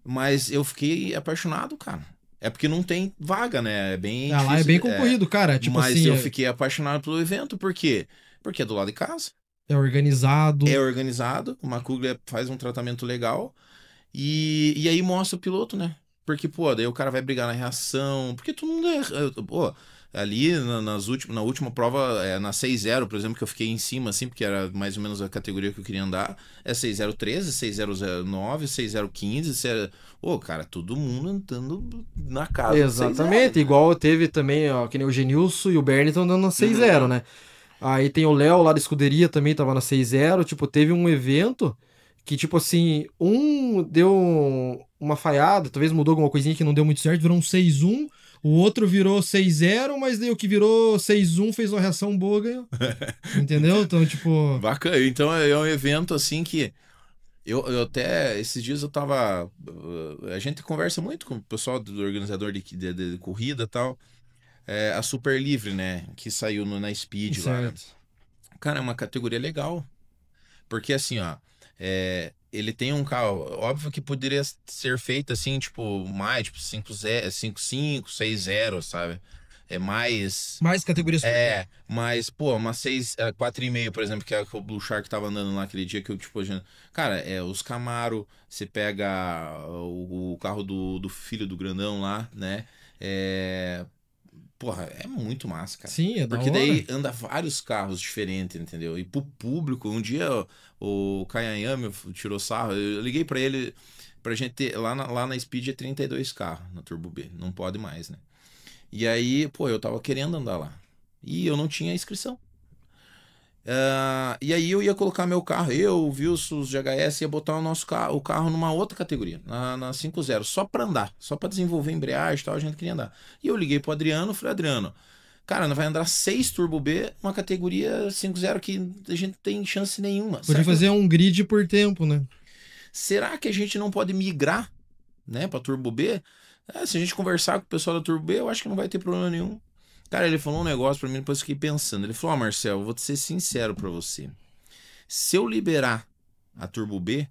Mas eu fiquei apaixonado, cara. É porque não tem vaga, né? É bem Ah, lá é difícil. bem concorrido, cara. Tipo Mas assim, eu fiquei apaixonado pelo evento. Por quê? Porque é do lado de casa. é organizado. É macuglia uma Kugler faz um tratamento legal. E aí mostra o piloto, né? Porque, pô, daí o cara vai brigar na reação. Porque todo mundo é. Pô, ali na última prova, na 6-0, por exemplo, que eu fiquei em cima, assim, porque era mais ou menos a categoria que eu queria andar. É 6.013, 6.009, 6.015. Ô, cara, todo mundo andando na casa do 6-0. Exatamente, igual teve também, ó, que nem o Genilson e o Bernie estão andando na 6.0, Uhum. né? Aí tem o Léo lá da escuderia também, tava na 6.0. Tipo, teve um evento que, tipo assim, um deu uma falhada, talvez mudou alguma coisinha que não deu muito certo, virou um 6-1. O outro virou 6-0, mas daí o que virou 6-1 fez uma reação boa, ganhou. Entendeu? Então, tipo. Bacana. Então é um evento assim que eu até, esses dias eu tava. A gente conversa muito com o pessoal do organizador de corrida e tal. A Super Livre, né? Que saiu na Speed lá, né? Certo. Cara, é uma categoria legal. Porque assim, ó. Ele tem um carro. Óbvio que poderia ser feito assim, tipo, mais, tipo, 5-0, 5-5, 6-0, sabe? É mais. Mais categorias por tempo. Mas, pô, uma 4,5, por exemplo, que é o Blue Shark tava andando lá aquele dia que eu, tipo, cara, os Camaro, você pega o carro do filho do grandão lá, né? Porra, é muito massa, cara. Sim, é da Porque hora. daí anda vários carros diferentes, entendeu? E pro público, um dia o Kayayami tirou sarro, eu liguei pra ele, pra gente ter, lá na Speed é 32 carros, na Turbo B, não pode mais, né? E aí, pô, eu tava querendo andar lá. E eu não tinha inscrição. E aí eu ia colocar meu carro, o Wilson, os GHS, ia botar o carro numa outra categoria, na 5.0, só pra andar, só pra desenvolver embreagem e tal, a gente queria andar. E eu liguei pro Adriano, falei, Adriano, cara, não vai andar 6 Turbo B, uma categoria 5.0 que a gente não tem chance nenhuma. Podia fazer um grid por tempo, né? Será que a gente não pode migrar, né, pra Turbo B? Se a gente conversar com o pessoal da Turbo B, eu acho que não vai ter problema nenhum. Cara, ele falou um negócio pra mim, depois eu fiquei pensando. Ele falou, Marcelo, eu vou te ser sincero pra você. Se eu liberar a Turbo B,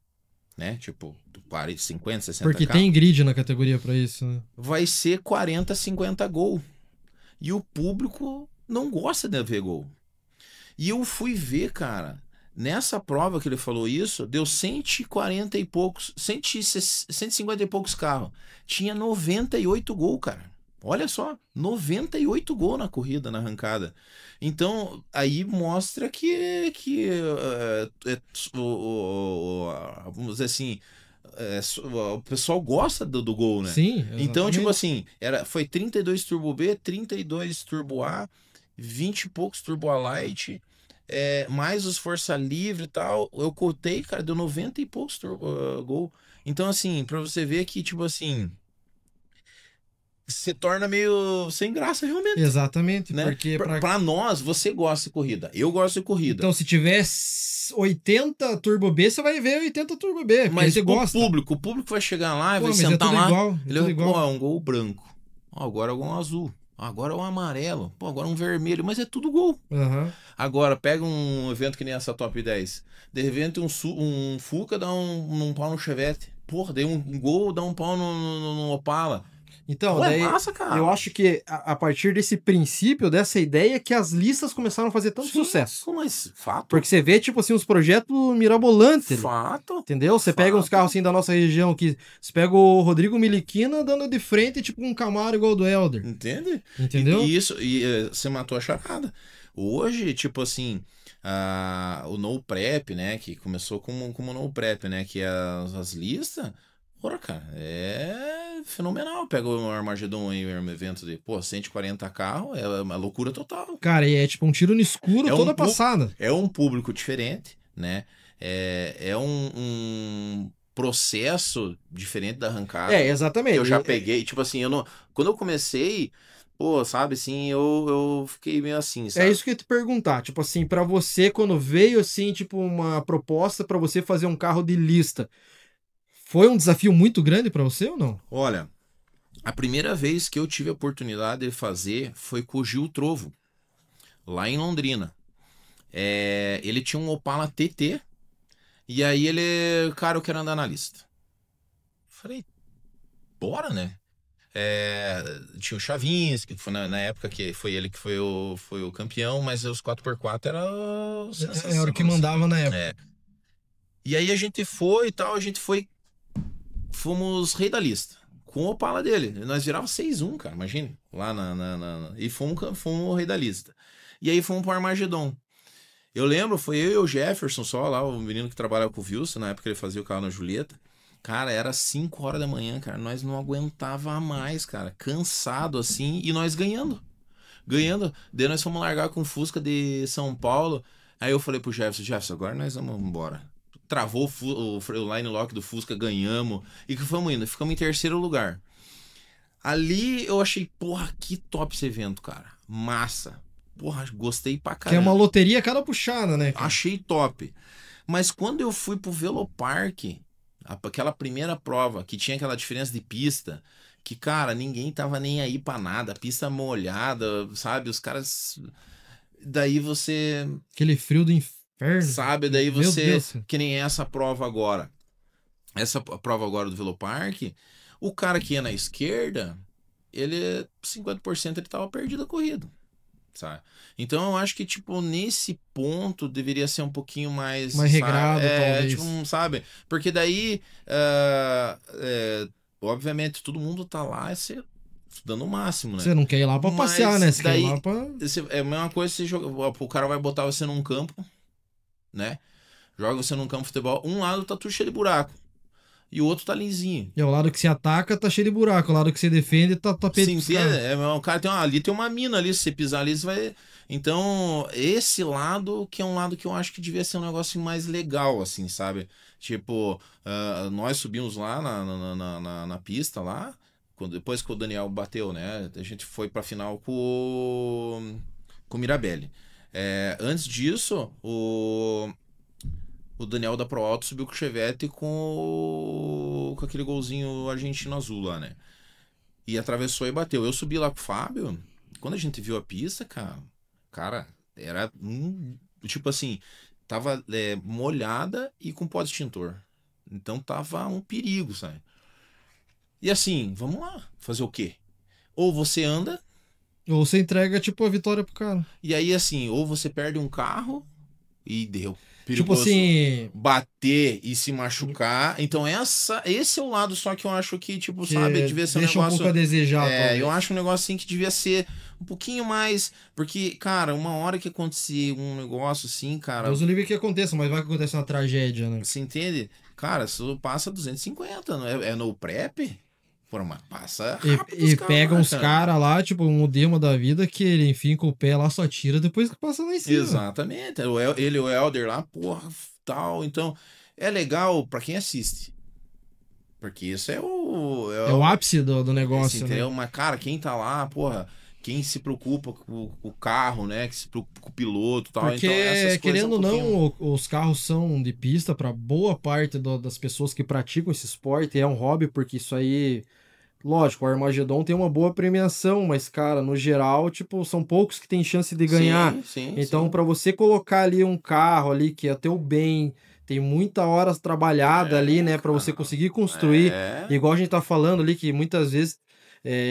né, tipo, 40, 50, 60 Porque carros, tem grid na categoria pra isso, né? vai ser 40, 50 gol. E o público não gosta de ver gol. E eu fui ver, cara, nessa prova que ele falou isso, deu 140 e poucos, 150 e poucos carros. Tinha 98 gol, cara. Olha só, 98 gols na corrida, na arrancada. Então, aí mostra vamos dizer assim, o pessoal gosta do gol, né? Sim, Então, tipo exatamente. assim, foi 32 Turbo B, 32 Turbo A, 20 e poucos Turbo A Light, mais os Força Livre e tal. Eu contei, cara, deu 90 e poucos gol. Então, assim, pra você ver que, tipo assim, se torna meio sem graça realmente, Exatamente, né? porque Pra nós, você gosta de corrida. Eu gosto de corrida. Então, se tiver 80 Turbo B, você vai ver 80 Turbo B, porque Mas você gosta. o público vai chegar lá e Pô, vai mas é sentar tudo lá. igual, é Ele tudo vai, igual. pô, é um gol branco. Ó, agora é um azul. Agora é um amarelo. Pô, agora é um vermelho. Mas é tudo gol. Aham. Agora, pega um evento que nem essa Top 10. De repente, um Fuca dá um pau no Chevette. Porra, daí um gol dá um pau no Opala. Então, Pô, é daí massa, cara. eu acho que a partir desse princípio, dessa ideia, que as listas começaram a fazer tanto Sim, sucesso. mas fato. Porque você vê, tipo assim, os projetos mirabolantes. Fato. Entendeu? Você pega uns carros assim da nossa região que você pega o Rodrigo Miliquina dando de frente, tipo um Camaro igual do Elder. Entende? Entendeu? Você matou a charada. Hoje, tipo assim, o No Prep, né? Que começou como No Prep, né? Que é as listas. Porra, cara, é fenomenal. Pega o Armagedon aí, um evento de, 140 carros, é uma loucura total. Cara, e é tipo um tiro no escuro toda passada. É um público diferente, né? É um processo diferente da arrancada. Exatamente. Que eu já peguei, tipo assim, quando eu comecei, sabe, assim, eu fiquei meio assim, sabe? É isso que eu ia te perguntar. Tipo assim, pra você, quando veio assim, tipo, uma proposta pra você fazer um carro de lista, foi um desafio muito grande pra você ou não? Olha, a primeira vez que eu tive a oportunidade de fazer foi com o Gil Trovo, lá em Londrina. Ele tinha um Opala TT, e aí cara, eu quero andar na lista. Falei, bora, né? Tinha o Chavinski, que foi na época que foi ele que foi o campeão, mas os 4x4 era sensação. Era o que mandava na época. E aí a gente foi e tal, fomos rei da lista, com o Opala dele. Nós virava 6-1, cara, imagina, lá e fomos o rei da lista. E aí fomos pro Armagedon. Eu lembro, foi eu e o Jefferson só lá, o menino que trabalhava com o Wilson, na época ele fazia o carro na Julieta. Cara, era 5 horas da manhã, cara. Nós não aguentava mais, cara. Cansado assim. E nós ganhando. Ganhando. Daí nós fomos largar com o Fusca de São Paulo. Aí eu falei pro Jefferson, agora nós vamos embora. Travou o line lock do Fusca, ganhamos. E que fomos indo. Ficamos em terceiro lugar. Ali eu achei, porra, que top esse evento, cara. Massa. Porra, gostei pra caramba. Que é uma loteria cada puxada, né, cara? Achei top. Mas quando eu fui pro Velopark, aquela primeira prova, que tinha aquela diferença de pista, que, cara, ninguém tava nem aí pra nada, pista molhada, sabe? Os caras... Daí você... Aquele frio do inferno. Sabe? Daí Meu você... Deus. Que nem essa prova agora. Essa prova agora do Velopark, o cara que ia na esquerda, 50% ele tava perdido a corrida. Sabe? Então eu acho que, tipo, nesse ponto deveria ser um pouquinho mais regrado, talvez. tipo, sabe? Porque daí, obviamente, todo mundo tá lá dando o máximo, né? Você não quer ir lá pra passear, né? Você quer ir lá pra... É a mesma coisa se o cara vai botar você num campo, né? Joga você num campo de futebol, um lado tá tudo cheio de buraco. e o outro tá lisinho. E o lado que se ataca tá cheio de buraco, o lado que se defende tá tapete. Sim, o cara ali tem uma mina ali, se você pisar ali, você vai. Então, esse lado que é um lado que eu acho que devia ser um negócio mais legal, assim, sabe? Tipo, nós subimos lá na pista lá, depois que o Daniel bateu, né? A gente foi pra final com o Mirabelli. Antes disso, o Daniel da Pro Auto subiu com o Chevette com aquele golzinho argentino azul lá, né? E atravessou e bateu. Eu subi lá com o Fábio. Quando a gente viu a pista, cara, era tipo assim, tava molhada e com pó de extintor. Então tava um perigo, sabe? E assim, vamos lá, fazer o quê? Ou você anda, Ou você entrega, tipo, a vitória pro cara. e aí assim, ou você perde um carro e deu. Tipo Perigoso. assim, Bater e se machucar. Então esse é o lado só que eu acho que, tipo, que sabe, devia ser um deixa um negócio... pouco a desejar, talvez. eu acho um negócio assim que devia ser um pouquinho mais... Porque, cara, uma hora que acontecer um negócio assim, cara... Deus o livre que aconteça, mas vai que acontece uma tragédia, né? Você entende? Cara, isso passa 250, não é no prep? Porra, mas passa rápido E os pega uns cara. caras lá, tipo, um demo da vida que ele enfim com o pé lá, só tira depois que passa lá em cima. Exatamente. Ele e o Elder lá, porra, tal. Então, é legal pra quem assiste. Porque isso é o... É o ápice do negócio, assim, né? Mas, cara, quem tá lá, porra, quem se preocupa com o carro, né? Que se preocupa com o piloto e tal. Porque, Então, essas coisas querendo ou pouquinho... não, os carros são de pista para boa parte das pessoas que praticam esse esporte. É um hobby, porque isso aí, lógico, o Armagedon tem uma boa premiação, mas, cara, no geral, tipo, são poucos que têm chance de ganhar. Sim, Então, para você colocar ali um carro ali que é teu bem, tem muita horas trabalhada ali, né, para você conseguir construir. Igual a gente tá falando ali, que muitas vezes,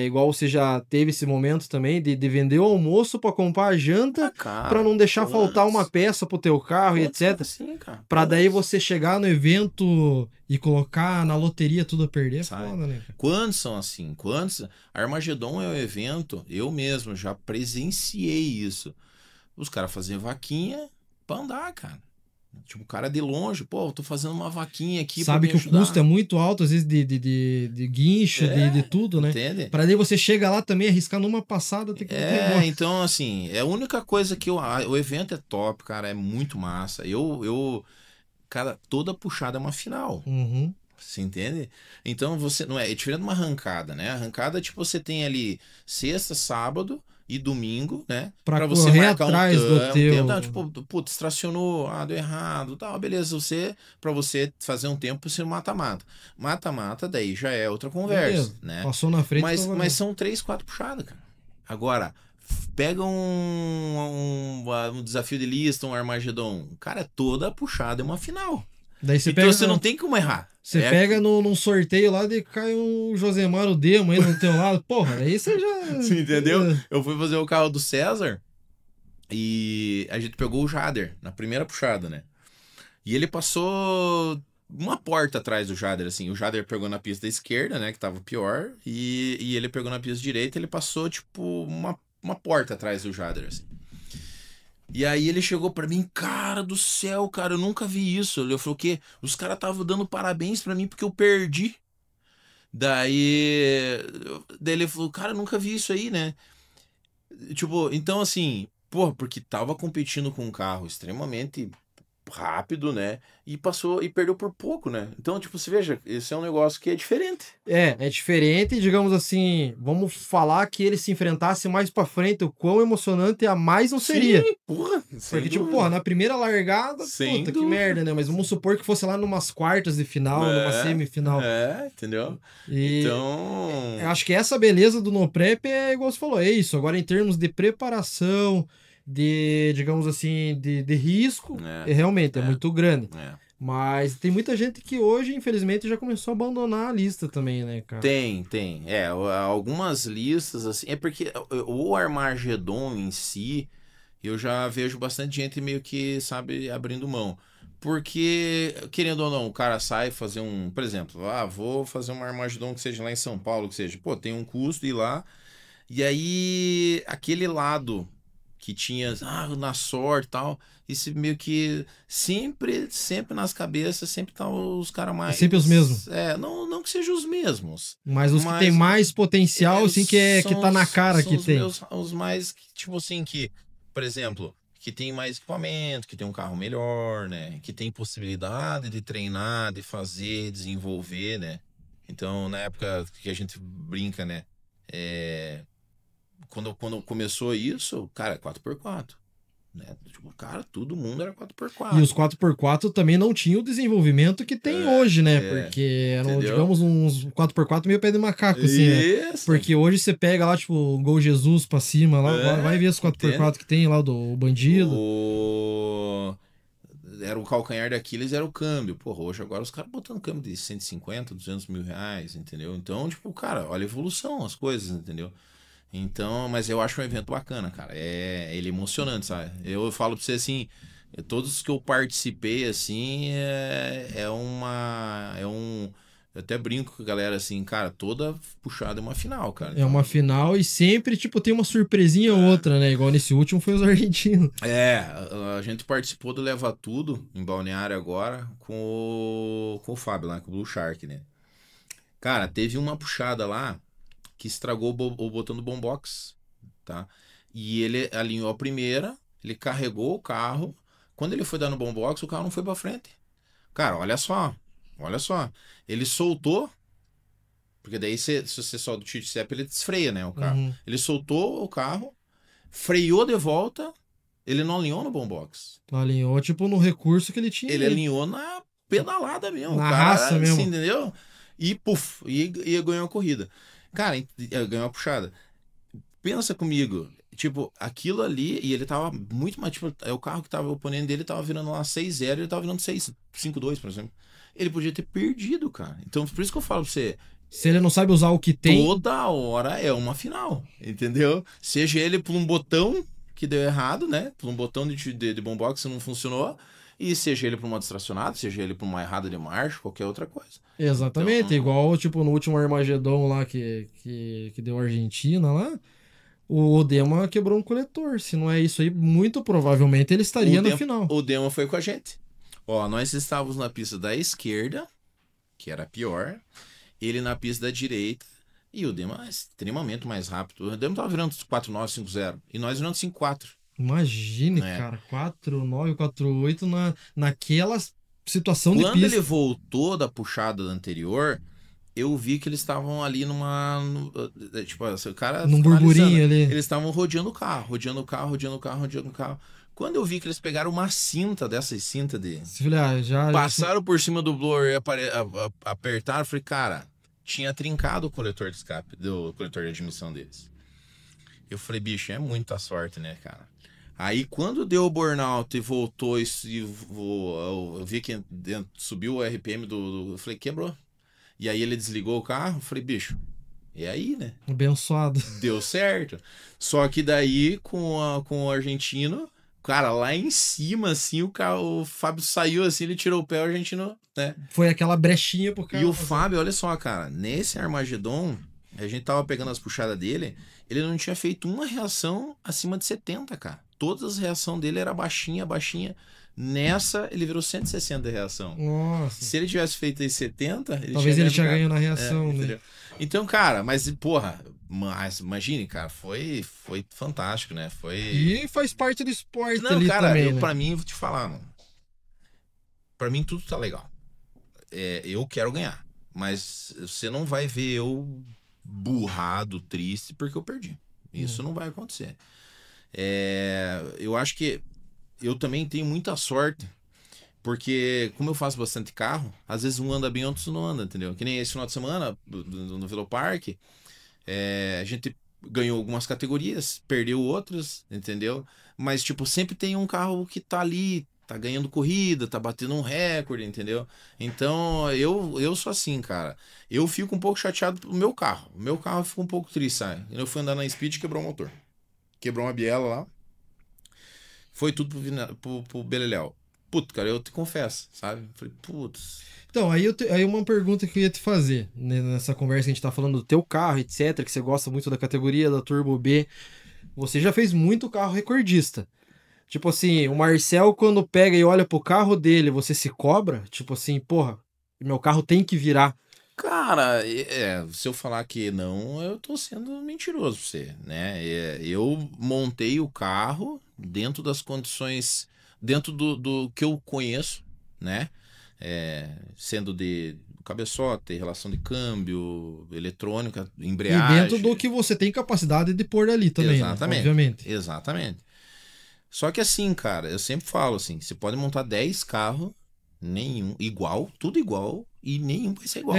igual você já teve esse momento também, de vender o almoço para comprar a janta, para não deixar faltar uma peça pro teu carro e etc. Assim, Para daí você chegar no evento e colocar na loteria tudo a perder, é Sabe? foda, né? Quantos são assim? Quantos? Armagedon é um evento, eu mesmo já presenciei isso. Os caras faziam vaquinha pra andar, cara. Tipo, o cara de longe, pô, eu tô fazendo uma vaquinha aqui pra Sabe me que o ajudar. custo é muito alto, às vezes, de guincho, de tudo, né? Entende? Para daí você chega lá também, arriscar numa passada, tem que Então, assim, é a única coisa que o evento é top, cara, é muito massa. Cara, toda puxada é uma final. Uhum. Você entende? Então você não é diferente de uma arrancada, né? Arrancada, tipo, você tem ali sexta, sábado e domingo, né? Pra você correr marcar atrás do teu. tempo. Não, tipo, putz, estacionou, deu errado, tal, beleza. Pra você fazer um tempo, você mata-mata. Mata-mata, daí já é outra conversa, Beleza. né? Passou na frente. Mas são 3, 4 puxadas, cara. Agora, pega um desafio de lista, um Armagedon. Cara, toda puxada é uma final. Daí você então pega você não tem como errar. Você pega num sorteio lá e cai um Josemar o Demo aí no teu lado. Porra, aí você já. Você entendeu? Eu fui fazer o carro do César e a gente pegou o Jader na primeira puxada, né? E ele passou uma porta atrás do Jader, assim. O Jader pegou na pista da esquerda, né? Que tava pior. E ele pegou na pista direita. Ele passou, tipo, uma porta atrás do Jader, assim. E aí ele chegou pra mim, cara do céu, cara, eu nunca vi isso. Eu falei, o quê? Os caras estavam dando parabéns pra mim porque eu perdi. Daí ele falou, cara, eu nunca vi isso aí, né? Tipo, então assim, porra, porque tava competindo com um carro extremamente rápido, né? E passou e perdeu por pouco, né? Então, tipo, você veja, esse é um negócio que é diferente. É diferente, digamos assim, vamos falar que ele se enfrentasse mais pra frente, o quão emocionante a mais não seria. Sim, porra. Porque, tipo, porra, na primeira largada, puta, que merda, né? Mas vamos supor que fosse lá numas quartas de final, numa semifinal. Entendeu? Então... Eu acho que essa beleza do No Prep é igual você falou, é isso. Agora, em termos de preparação, digamos assim, de risco, realmente é muito grande. Mas tem muita gente que hoje, infelizmente, já começou a abandonar a lista também, né, cara? Tem. Algumas listas, assim, é porque o Armagedon em si, eu já vejo bastante gente meio que, sabe, abrindo mão. Porque, querendo ou não, o cara sai fazer por exemplo, vou fazer um Armagedon que seja lá em São Paulo, que seja, pô, tem um custo ir lá. E aí, aquele lado que tinha, na sorte e tal. Isso meio que sempre nas cabeças, sempre tá os caras É mais. sempre os mesmos. Não que sejam os mesmos. Mas os que tem mais potencial, assim, que tá na cara são que os tem. os mais, tipo assim, que, por exemplo, que tem mais equipamento, que tem um carro melhor, né? Que tem possibilidade de treinar, de fazer, desenvolver, né? Então, na época que a gente brinca, né? Quando começou isso, cara, 4x4. Né? Tipo, cara, todo mundo era 4x4. E os 4x4 também não tinham o desenvolvimento que tem hoje, né? Porque eram, entendeu? digamos, uns 4x4 meio pé de macaco, assim, né? Isso. Porque hoje você pega lá, tipo, o Gol Jesus pra cima, lá, vai ver os 4x4 que tem lá do Bandido. Era o calcanhar de Aquiles, era o câmbio. Porra, hoje agora os caras botando câmbio de 150, 200 mil reais, entendeu? Então, tipo, cara, olha a evolução, as coisas, entendeu? Então, mas eu acho um evento bacana, cara. Ele é emocionante, sabe? Eu falo pra você assim, todos que eu participei, assim, eu até brinco com a galera assim, cara, toda puxada é uma final, cara. É uma final e sempre, tipo, tem uma surpresinha ou outra, né? Igual nesse último foi os argentinos. A gente participou do Leva Tudo em Balneário agora com o Fábio lá, com o Blue Shark, né? Cara, teve uma puxada lá que estragou o botão do boombox, tá? E ele alinhou a primeira, ele carregou o carro. Quando ele foi dar no boombox, o carro não foi pra frente. Cara, olha só. Ele soltou, porque daí se você solta o tiro step, ele desfreia, né, o carro. Uhum. Ele soltou o carro, freou de volta, ele não alinhou no boombox. Alinhou, tipo, no recurso que ele tinha. Ele alinhou na pedalada mesmo. Na o cara, raça mesmo. assim, entendeu? E, puf, e ganhou a corrida. Cara, ganhou a puxada. Pensa comigo, tipo, aquilo ali, e ele tava muito mais, tipo, o carro que tava, o oponente dele tava virando lá 6-0, ele tava virando 5-2, por exemplo. Ele podia ter perdido, cara. Então, por isso que eu falo pra você, se ele não sabe usar o que tem. toda hora é uma final, entendeu? Seja ele por um botão que deu errado, né? Por um botão de boombox que não funcionou, e seja ele por uma distracionada, seja ele por uma errada de marcha, qualquer outra coisa. Exatamente, Então, igual, tipo, no último Armagedon lá que deu a Argentina lá, o Dema quebrou um coletor. Se não é isso aí, muito provavelmente ele estaria no final. O Dema foi com a gente. Ó, nós estávamos na pista da esquerda, que era pior, ele na pista da direita, e o Dema extremamente mais rápido. O Dema tava virando 4.9, 5.0, e nós virando 5.4. Imagine, cara, 4.9, 4.8 naquela situação de pista. Quando ele voltou da puxada anterior, eu vi que eles estavam ali tipo, o cara... Num burburinho ali. Eles estavam rodeando o carro. Quando eu vi que eles pegaram uma cinta dessas cintas de... passaram por cima do blower e apertaram, eu falei, cara, tinha trincado o coletor de escape, do coletor de admissão deles. Eu falei, bicho, é muita sorte, né, cara? Aí quando deu o burnout e voltou, eu vi que subiu o RPM eu falei, quebrou. E aí ele desligou o carro, eu falei, bicho, e aí, né? Abençoado. Deu certo. Só que daí, com o argentino, cara, lá em cima, assim, o Fábio saiu assim, ele tirou o pé, o argentino, né? Foi aquela brechinha pro cara. E o Fábio, olha só, cara, nesse Armagedon, a gente tava pegando as puxadas dele, ele não tinha feito uma reação acima de 70, cara. Todas as reações dele era baixinha. Nessa, ele virou 160 de reação. Nossa. Se ele tivesse feito aí 70, talvez ele tinha ganho na reação, né? Entendeu? Então, cara, mas, porra, imagine, cara, foi fantástico, né? E faz parte do esporte ali cara, também, né? Pra mim, vou te falar, mano. Pra mim, tudo tá legal. Eu quero ganhar. Mas você não vai ver eu burrado, triste, porque eu perdi. Isso não vai acontecer. Eu acho que eu também tenho muita sorte, porque como eu faço bastante carro, às vezes um anda bem, outro não anda, entendeu? Que nem esse final de semana, no Velopark, a gente ganhou algumas categorias, perdeu outras, entendeu? Mas, tipo, sempre tem um carro que tá ali, tá ganhando corrida, tá batendo um recorde, entendeu? Então, eu sou assim, cara. Eu fico um pouco chateado pro meu carro. O meu carro fica um pouco triste, sabe? Eu fui andar na Speed e quebrou o motor. Quebrou uma biela lá. Foi tudo pro Beleléu. Puto, cara, eu te confesso, sabe? Falei, putz. Então, aí uma pergunta que eu ia te fazer, né, nessa conversa que a gente tá falando do teu carro, etc, que você gosta muito da categoria da Turbo B. você já fez muito carro recordista. Tipo assim, o Marcel, quando pega e olha pro carro dele, você se cobra? Tipo assim, porra, meu carro tem que virar. Cara, se eu falar que não, eu tô sendo mentiroso pra você, né? Eu montei o carro dentro das condições, dentro do que eu conheço, né? Sendo de cabeçote, relação de câmbio, eletrônica, E dentro do embreagem. que você tem capacidade de pôr ali também, né? Exatamente, Obviamente. exatamente. Só que assim, cara, eu sempre falo assim, você pode montar 10 carros, nenhum igual, tudo igual, e nenhum vai ser igual.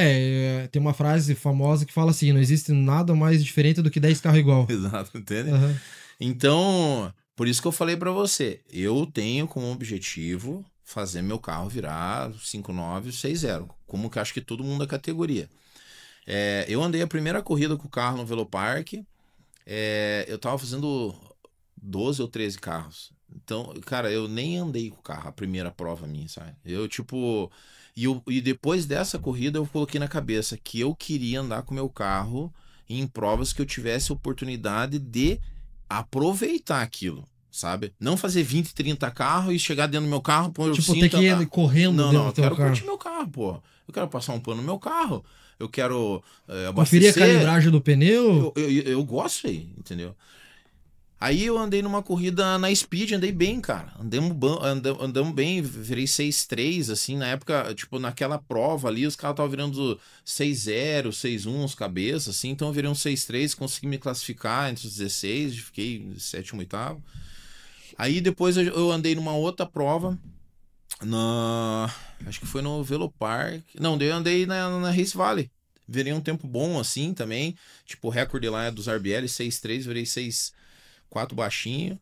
Tem uma frase famosa que fala assim: não existe nada mais diferente do que 10 carros igual. Exato, entende? Aham. Então, por isso que eu falei pra você, eu tenho como objetivo fazer meu carro virar 5960, como que acho que todo mundo da categoria. Eu andei a primeira corrida com o carro no Velopark, eu tava fazendo 12 ou 13 carros. Então, cara, eu nem andei com o carro, a primeira prova minha, sabe? Eu, tipo. E depois dessa corrida, eu coloquei na cabeça que eu queria andar com o meu carro em provas que eu tivesse oportunidade de aproveitar aquilo, sabe? Não fazer 20, 30 carros e chegar dentro do meu carro, pôr o Tipo, ter cinto. que ir correndo Não, dentro não, do eu teu quero carro. curtir meu carro, pô. Eu quero passar um pano no meu carro. Eu quero Conferir a abastecer. calibragem do pneu. Eu gosto aí, entendeu? Aí eu andei numa corrida na Speed, andei bem, cara. Andamos bem, virei 6.3, assim, na época, tipo, naquela prova ali, os caras estavam virando 6.0, 6.1 os cabeças, assim, então eu virei um 6.3, consegui me classificar entre os 16, fiquei sétimo, oitavo. Aí depois eu andei numa outra prova, acho que foi no Velopark. Não, daí eu andei na Race Valley. Virei um tempo bom, assim, também. Tipo, o recorde lá é dos RBL, 6.3, virei 6.4 baixinho.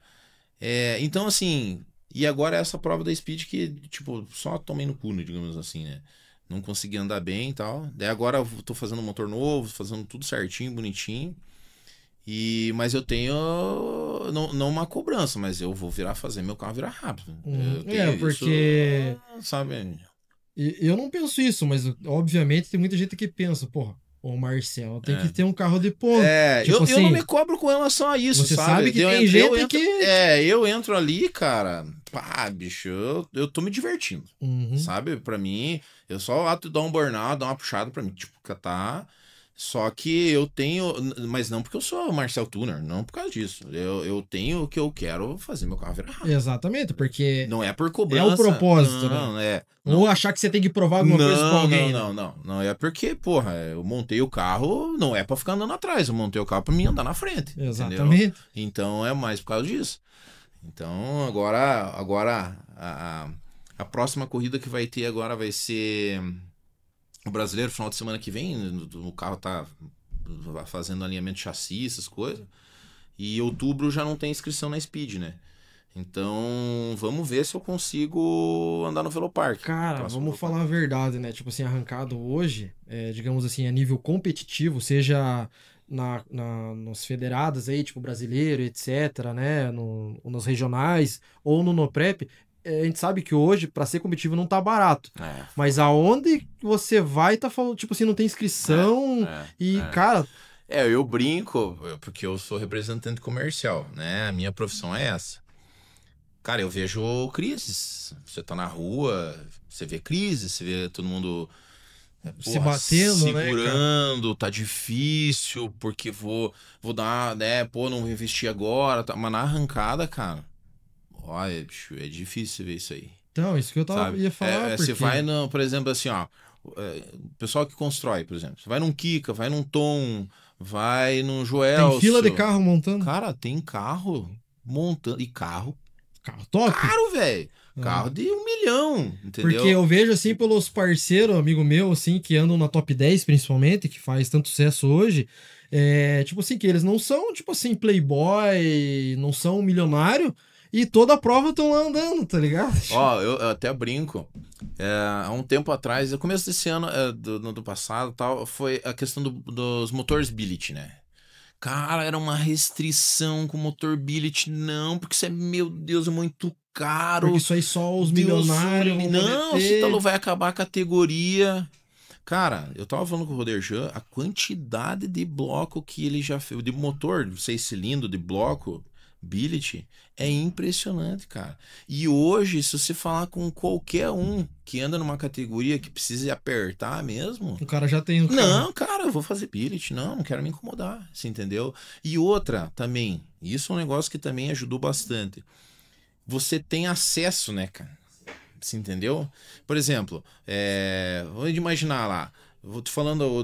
Então, assim, e agora essa prova da Speed que, tipo, só tomei no cu, né, digamos assim, né? Não consegui andar bem e tal. Daí agora eu tô fazendo motor novo, fazendo tudo certinho, bonitinho. Mas eu tenho, não uma cobrança, mas eu vou fazer meu carro virar rápido. Eu tenho isso, Porque sabe? eu não penso isso, mas obviamente tem muita gente que pensa, porra, o Marcel tem que É. ter um carro de ponta. Tipo Eu não me assim, cobro com relação a isso, você sabe sabe? que tem gente que. Eu entro ali, cara, pá, bicho, eu tô me divertindo, Uhum. sabe? Pra mim, eu só o ato de dar um burnout, dar uma puxada pra mim, tipo, catar. Só que eu tenho, mas não porque eu sou Marcel Tuner, não por causa disso. Eu tenho o que eu quero fazer meu carro virar rápido. Exatamente, porque Não é por é cobrança. o propósito, né? Não, Ou não. achar que você tem que provar alguma coisa pra alguém, né? Não é porque, porra, eu montei o carro, não é pra ficar andando atrás, eu montei o carro pra mim andar na frente. Exatamente. Entendeu? Então é mais por causa disso. Então agora a próxima corrida que vai ter agora vai ser o brasileiro, final de semana que vem. O carro tá fazendo alinhamento de chassi, essas coisas. E em outubro já não tem inscrição na Speed, né? Então, vamos ver se eu consigo andar no Velopark. Cara, Próximo vamos Velopark. falar a verdade, né? Tipo assim, arrancado hoje, digamos assim, a nível competitivo, seja nos federados aí, tipo brasileiro, etc., né? Nos regionais ou no Noprep, a gente sabe que hoje, pra ser competitivo, não tá barato. Mas aonde você vai, tá falando, tipo assim, não tem inscrição cara. Eu brinco, porque eu sou representante comercial, né? A minha profissão é essa. Cara, eu vejo crises. Você tá na rua, você vê crise, você vê todo mundo Se batendo, né, segurando, tá difícil, porque vou dar, né? Pô, não vou investir agora. Mas na arrancada, cara, olha, bicho, é difícil ver isso aí. Então, isso que eu ia falar. Você vai, por exemplo, assim, ó. O pessoal que constrói, por exemplo. Você vai num Kika, vai num Tom, vai num Joelso. Tem fila de carro montando. Cara, tem carro montando. E carro top. caro, velho. Carro de 1 milhão, entendeu? Porque eu vejo, assim, pelos parceiros, amigo meu, assim, que andam na top 10, principalmente, que faz tanto sucesso hoje, tipo assim, que eles não são, tipo assim, playboy, não são milionário, e toda a prova estão lá andando, tá ligado? Ó, eu até brinco. Há um tempo atrás, no começo desse ano, do passado tal, foi a questão dos motores billet, né? Cara, era uma restrição com motor billet, não, porque isso meu Deus, é muito caro. Porque isso aí só os milionários vão não, você tá louco, vai acabar a categoria. Cara, eu tava falando com o Roderjan, a quantidade de bloco que ele já fez, de motor, 6 cilindros, de bloco, billet, é impressionante, cara. E hoje, se você falar com qualquer um que anda numa categoria que precise apertar mesmo, O cara já tem o carro. não, cara, eu vou fazer billet, não quero me incomodar, você entendeu? E outra também, isso é um negócio que também ajudou bastante. Você tem acesso, né, cara? Você entendeu? Por exemplo, vamos imaginar lá. Vou te falando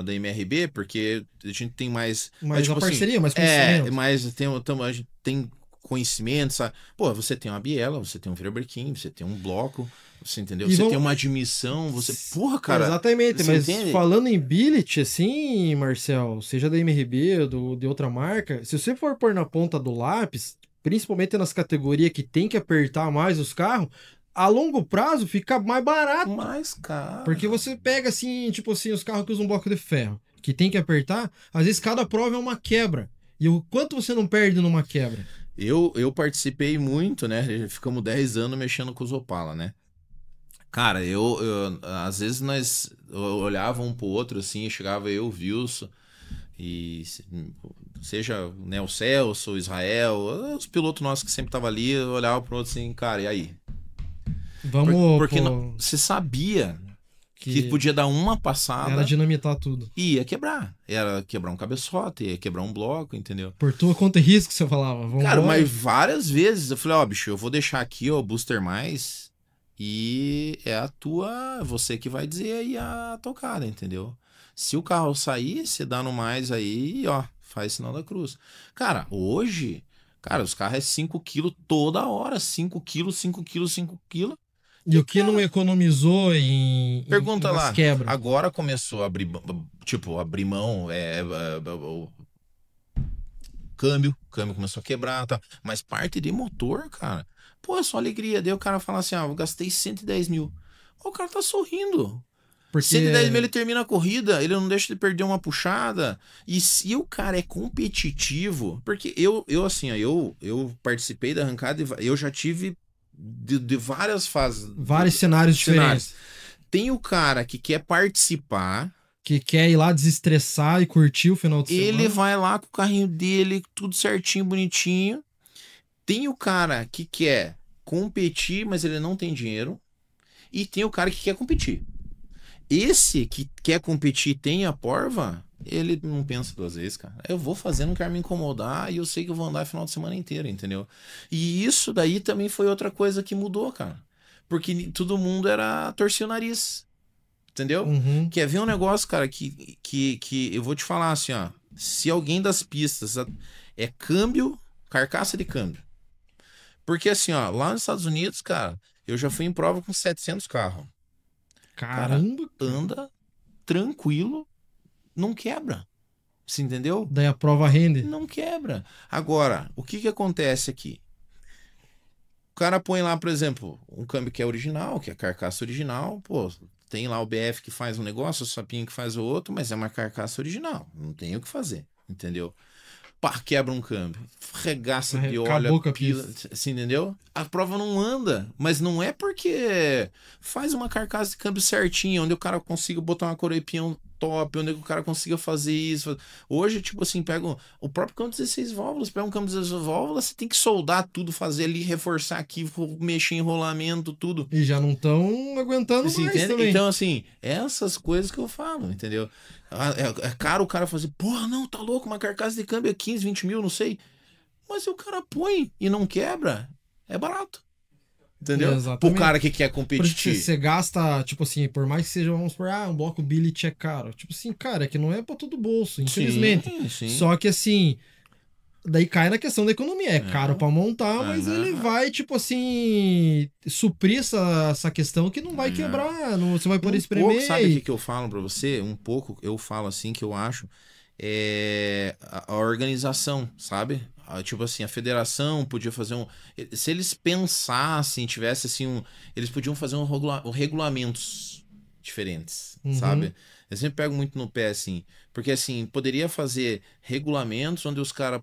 da MRB, porque a gente tem mais. Mais tipo uma assim, parceria, mais conhecimento. a gente tem conhecimento, sabe? Pô, você tem uma biela, você tem um Vibrequim, você tem um bloco, você entendeu? E Você vamos- tem uma admissão, você. Porra, cara. Exatamente, você mas entende? falando em billet, assim, Marcel, seja da MRB ou de outra marca, se você for pôr na ponta do lápis, principalmente nas categorias que tem que apertar mais os carros, a longo prazo fica mais barato. Mas, cara. Porque você pega assim, tipo assim, os carros que usam bloco de ferro, que tem que apertar, às vezes cada prova é uma quebra. E o quanto você não perde numa quebra? Eu participei muito, né? Ficamos 10 anos mexendo com os Opala, né? Cara, às vezes nós olhava um pro outro assim, chegava eu, o Wilson, e seja, né, o Celso, o Israel, os pilotos nossos que sempre tava ali, olhava pro outro assim, cara, e aí? Vamos, Porque pô, você sabia que que podia dar uma era passada dinamitar tudo. e ia quebrar. Era quebrar um cabeçote, ia quebrar um bloco, entendeu? Por tua conta e risco, você falava. Vamos Cara, mas várias vezes eu falei, ó, bicho, eu vou deixar aqui, ó, o Booster Mais e é você que vai dizer aí a tocada, entendeu? Se o carro sair, você dá no mais aí, ó, faz sinal da cruz. Cara, hoje, cara, os carros é 5 quilos toda hora, 5 quilos, 5 quilos, 5 quilos. E o que não economizou Pergunta nas lá, quebras? agora começou a abrir, tipo, abrir mão, o câmbio começou a quebrar, tá? Mas parte de motor, cara, pô, é só alegria. Daí o cara fala assim, ah, eu gastei 110 mil. Ó, o cara tá sorrindo. 110 mil ele Porque termina a corrida, ele não deixa de perder uma puxada. E se o cara é competitivo, porque eu assim, ó, eu participei da arrancada e eu já tive de várias fases. vários cenários diferentes. Tem o cara que quer participar, Que quer ir lá desestressar e curtir o final de ele semana. vai lá com o carrinho dele, tudo certinho, bonitinho. Tem o cara que quer competir, mas ele não tem dinheiro. E tem o cara que quer competir. Esse que quer competir e tem a porva, ele não pensa duas vezes, cara. Eu vou fazer, não quero me incomodar e eu sei que eu vou andar o final de semana inteiro, entendeu? E isso daí também foi outra coisa que mudou, cara. Porque todo mundo era torcer o nariz, entendeu? Uhum. Quer ver um negócio, cara, que eu vou te falar assim, ó. Se alguém das pistas é câmbio, carcaça de câmbio. Porque assim, ó, lá nos Estados Unidos, cara, eu já fui em prova com 700 carros. Cara, Caramba. anda tranquilo, não quebra. Você entendeu? Daí a prova rende. Não quebra. Agora, o que acontece aqui? O cara põe lá, por exemplo, um câmbio que é original, que é a carcaça original, pô, tem lá o BF que faz um negócio, o sapinho que faz o outro, mas é uma carcaça original, não tem o que fazer, entendeu? Pá, quebra um câmbio, regaça de óleo, Acabou com a pila, pista. assim, entendeu? A prova não anda, mas não é porque faz uma carcaça de câmbio certinha, onde o cara consiga botar uma coroa top, onde o cara consiga fazer isso. Hoje, tipo assim, pega o próprio câmbio 16 válvulas, pega um câmbio 16 válvulas, você tem que soldar tudo, fazer ali, reforçar aqui, mexer em rolamento, tudo. E já não estão aguentando Você mais entende? também. Então, assim, essas coisas que eu falo, entendeu? É caro o cara fazer, porra, não, tá louco, uma carcaça de câmbio é 15, 20 mil, não sei. Mas se o cara põe e não quebra, é barato. Entendeu? Exatamente. Pro cara que quer Por isso que competir. você gasta, tipo assim, por mais que seja, vamos supor, um bloco billet é caro. Tipo assim, cara, é que não é pra todo bolso, infelizmente. Sim. Só que assim, daí cai na questão da economia. É caro pra montar, mas ele vai, tipo assim, suprir essa questão que não vai quebrar, não, você vai poder espremer. Pouco, sabe o que eu falo pra você? Um pouco, eu falo assim que eu acho a organização, sabe? Tipo assim, a federação podia fazer se eles pensassem, tivesse assim eles podiam fazer regulamentos diferentes, sabe? Eu sempre pego muito no pé assim, porque assim, poderia fazer regulamentos onde os caras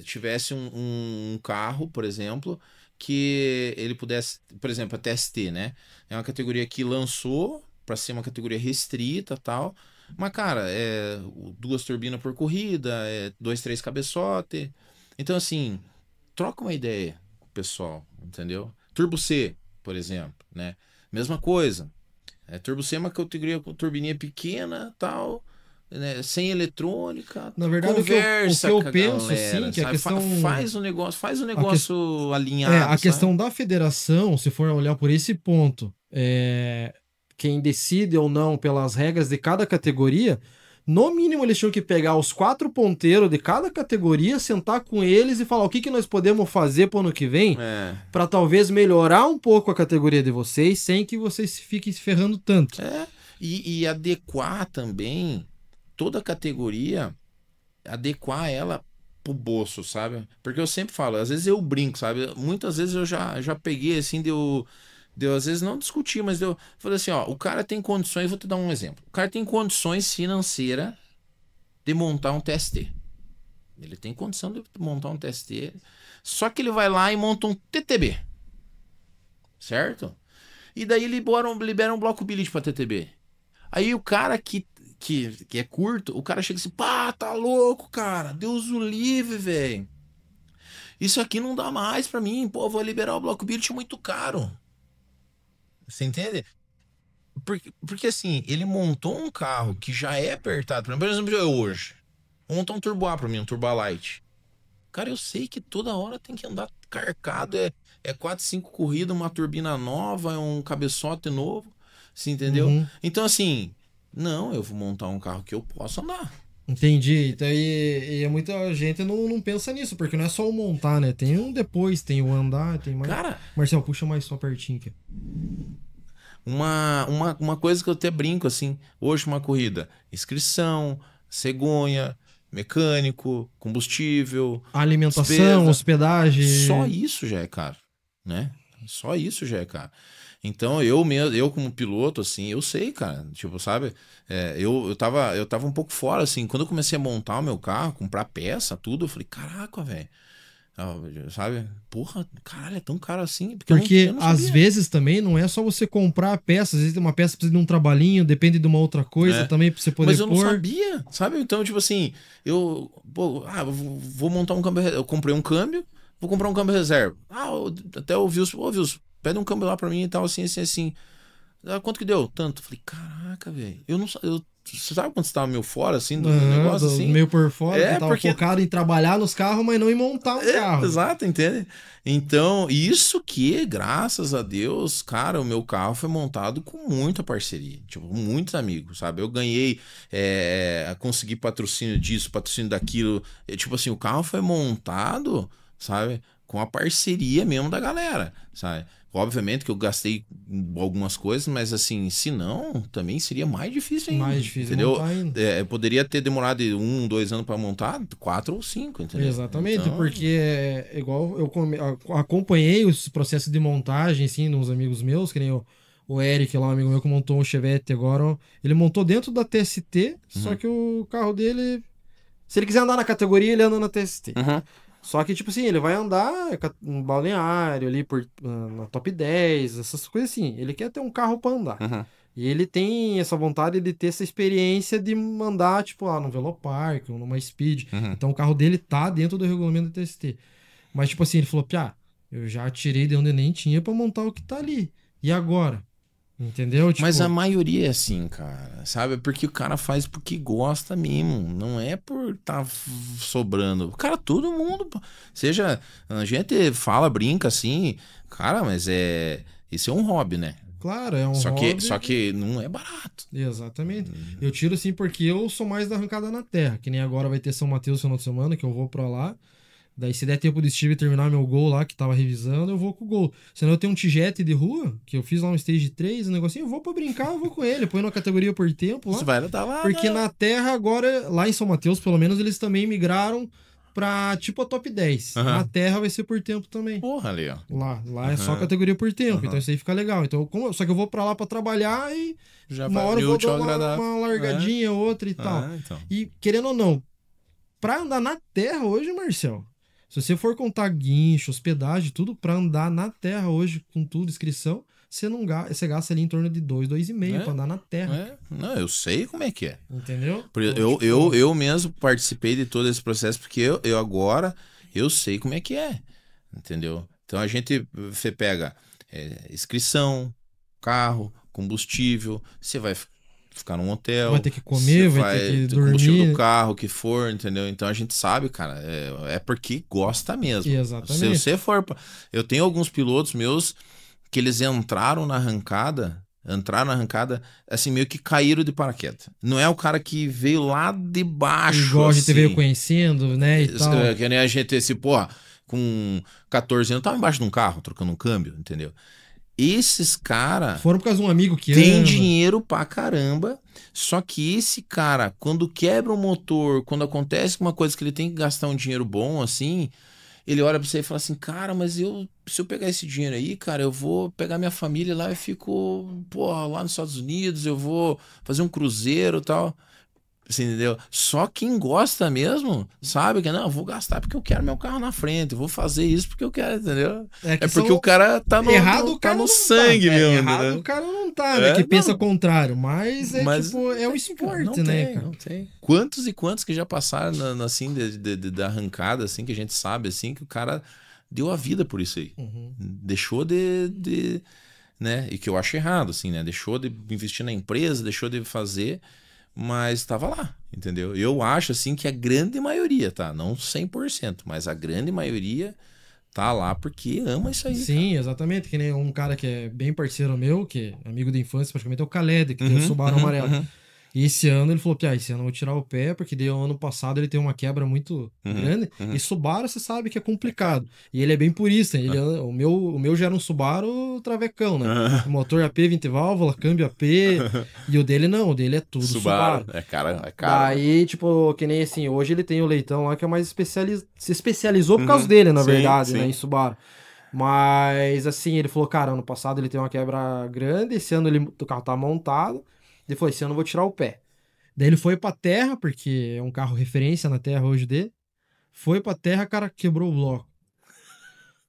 tivesse um carro, por exemplo, que ele pudesse, por exemplo, a TST, né? É uma categoria que lançou, pra ser uma categoria restrita e tal. Mas, cara, 2 turbinas por corrida, 2, 3 cabeçote. Então, assim, troca uma ideia com o pessoal, entendeu? Turbo C, por exemplo, né? Mesma coisa. Turbo C é uma categoria com turbininha pequena, tal, né? Sem eletrônica. Na verdade, conversa o que com eu a penso, galera, sim, que a sabe? questão... Faz o negócio alinhado, a questão sabe? da federação, se for olhar por esse ponto, quem decide ou não pelas regras de cada categoria, no mínimo eles tinham que pegar os 4 ponteiros de cada categoria, sentar com eles e falar o que nós podemos fazer para o ano que vem, para talvez melhorar um pouco a categoria de vocês, sem que vocês fiquem se ferrando tanto. E adequar também toda a categoria, adequar ela pro bolso, sabe? Porque eu sempre falo, às vezes eu brinco, sabe? Muitas vezes eu já peguei assim, deu às vezes não discutir, mas falei assim, ó, o cara tem condições, vou te dar um exemplo. O cara tem condições financeiras de montar um TST. Ele tem condição de montar um TST, só que ele vai lá e monta um TTB. Certo? E daí libera um bloco billet pra TTB. Aí o cara que é curto, o cara chega assim, pá, tá louco, cara, Deus o livre, velho. Isso aqui não dá mais pra mim, pô, vou liberar o bloco billet muito caro. Você entende? Porque assim, ele montou um carro que já é apertado. Por exemplo, eu hoje. Vou montar um Turbo A pra mim, um Turbo A Light. Cara, eu sei que toda hora tem que andar carcado. É 4, 5 corridas, uma turbina nova, é um cabeçote novo. Você entendeu? Uhum. Então, assim, não, eu vou montar um carro que eu possa andar. Entendi. Então, e muita gente não pensa nisso, porque não é só o montar, né? Tem um depois, tem o andar, tem mais. Cara, Marcelo, puxa mais só pertinho aqui. uma coisa que eu até brinco, assim, hoje uma corrida, inscrição, cegonha, mecânico, combustível, Alimentação, despesa. hospedagem. Só isso já é caro, né? Só isso já é caro. Então, eu como piloto, assim, eu sei, cara, tipo, sabe? Eu tava um pouco fora, assim, quando eu comecei a montar o meu carro, comprar peça, tudo, eu falei, caraca, velho, sabe? Porra, caralho, é tão caro assim? Porque eu não às sabia. vezes também não é só você comprar a peça, às vezes uma peça precisa de um trabalhinho, depende de uma outra coisa também pra você poder Mas eu pôr. não sabia, sabe? Então, tipo assim, eu vou montar um câmbio, eu comprei um câmbio, vou comprar um câmbio reserva. Até o Wilson, pede um câmbio lá pra mim e tal, assim, assim, assim. Quanto que deu? Tanto. Falei, caraca, velho. Você sabe quando você tava meio fora, assim, do negócio, assim? Meio por fora, que tava porque... focado em trabalhar nos carros, mas não em montar um carro. Exato, entende? Então, isso que, graças a Deus, cara, o meu carro foi montado com muita parceria. Tipo, muitos amigos, sabe? Eu ganhei, consegui patrocínio disso, patrocínio daquilo. Tipo assim, o carro foi montado, sabe? Com a parceria mesmo da galera, sabe? Obviamente que eu gastei algumas coisas, mas assim, se não, também seria mais difícil ainda. Mais difícil, entendeu? montar ainda. Poderia ter demorado 1, 2 anos para montar, 4 ou 5, entendeu? Exatamente, então... porque é igual eu acompanhei os processos de montagem, assim, nos amigos meus, que nem o Eric, lá, um amigo meu que montou um Chevette agora, ele montou dentro da TST, só que o carro dele, se ele quiser andar na categoria, ele anda na TST. Só que, tipo assim, ele vai andar no balneário ali na top 10, essas coisas assim. Ele quer ter um carro pra andar. E ele tem essa vontade de ter essa experiência de mandar, tipo, no Velopark ou numa Speed. Então o carro dele tá dentro do regulamento da TST. Mas, tipo assim, ele falou, eu já tirei de onde nem tinha pra montar o que tá ali. E agora? Entendeu? Tipo... Mas a maioria é assim, cara, sabe? Porque o cara faz porque gosta mesmo, não é por tá sobrando. Cara, todo mundo, seja, a gente fala, brinca assim, cara, mas isso é um hobby, né? Claro, é um hobby. Só que não é barato. Exatamente. Eu tiro assim porque eu sou mais da arrancada na terra, que nem agora vai ter São Mateus no final de semana, que eu vou pra lá. Daí, se der tempo de Steve terminar meu gol lá, que tava revisando, eu vou com o gol. Senão eu tenho um Tigete de rua, que eu fiz lá um Stage 3, um negocinho, eu vou pra brincar, eu vou com ele. Põe numa categoria por tempo lá. Você vai estar lá, porque né? na terra, agora, lá em São Mateus, pelo menos, eles também migraram pra, tipo, a top 10. Na terra vai ser por tempo também. Porra, ali, ó. Lá é só categoria por tempo, então isso aí fica legal. Então, só que eu vou pra lá pra trabalhar e já uma hora eu vou dar uma largadinha, outra e tal. Então. E, querendo ou não, pra andar na terra hoje, Marcel... Se você for contar guincho, hospedagem, tudo pra andar na terra hoje, com tudo, inscrição, você gasta ali em torno de 2,5 pra andar na terra. Não, eu sei como é que é. Entendeu? Eu mesmo participei de todo esse processo, porque eu agora, eu sei como é que é. Entendeu? Então você pega inscrição, carro, combustível, você vai ficar num hotel. Vai ter que comer, vai ter que dormir. Combustível do carro, o que for, entendeu? Então a gente sabe, cara, é porque gosta mesmo. Exatamente. Se você for... Eu tenho alguns pilotos meus que eles entraram na arrancada, assim, meio que caíram de paraquedas. Não é o cara que veio lá de baixo, igual a gente assim. veio conhecendo, né, e tal. Que nem a gente, porra, com 14 anos, tava embaixo de um carro, trocando um câmbio, entendeu? Esses caras... Foram por causa de um amigo que tem ama. dinheiro pra caramba, só que esse cara, quando quebra o motor, quando acontece uma coisa que ele tem que gastar um dinheiro bom, assim, ele olha pra você e fala assim, cara, mas se eu pegar esse dinheiro aí, cara, eu vou pegar minha família lá e fico, porra, lá nos Estados Unidos, eu vou fazer um cruzeiro e tal. Você entendeu? Só quem gosta mesmo sabe que não, eu vou gastar porque eu quero meu carro na frente, eu vou fazer isso porque eu quero, entendeu? É porque o cara tá no, errado, tá no sangue mesmo. Errado, né? o cara não tá, né? Que pensa o contrário, mas tipo, é o esporte, né, cara? Não tem. Quantos e quantos que já passaram assim, da arrancada, assim, que a gente sabe, assim, que o cara deu a vida por isso aí. Uhum. Deixou né? E que eu acho errado, assim, né? Deixou de investir na empresa, deixou de fazer... Mas estava lá, entendeu? Eu acho, assim, que a grande maioria, tá? Não 100%, mas a grande maioria tá lá porque ama isso aí. Sim, cara. Exatamente. Que nem um cara que é bem parceiro meu, que é amigo da infância, praticamente é o Khaled, que tem o Subaru amarelo. E esse ano ele falou, esse ano eu vou tirar o pé, porque deu ano passado ele tem uma quebra muito grande. E Subaru, você sabe que é complicado. E ele é bem purista. O meu já era um Subaru travecão, né? Motor AP, 20 válvula, câmbio AP. E o dele não, o dele é tudo Subaru. É caro. Daí, tipo, que nem assim, hoje ele tem o Leitão lá que é mais se especializou por causa dele, na verdade, né? Em Subaru. Mas, assim, ele falou, cara, ano passado ele tem uma quebra grande, esse ano o carro tá montado. Ele falou, esse ano eu vou tirar o pé. Daí ele foi pra terra, porque é um carro referência na terra hoje dele. Foi pra terra, cara, quebrou o bloco.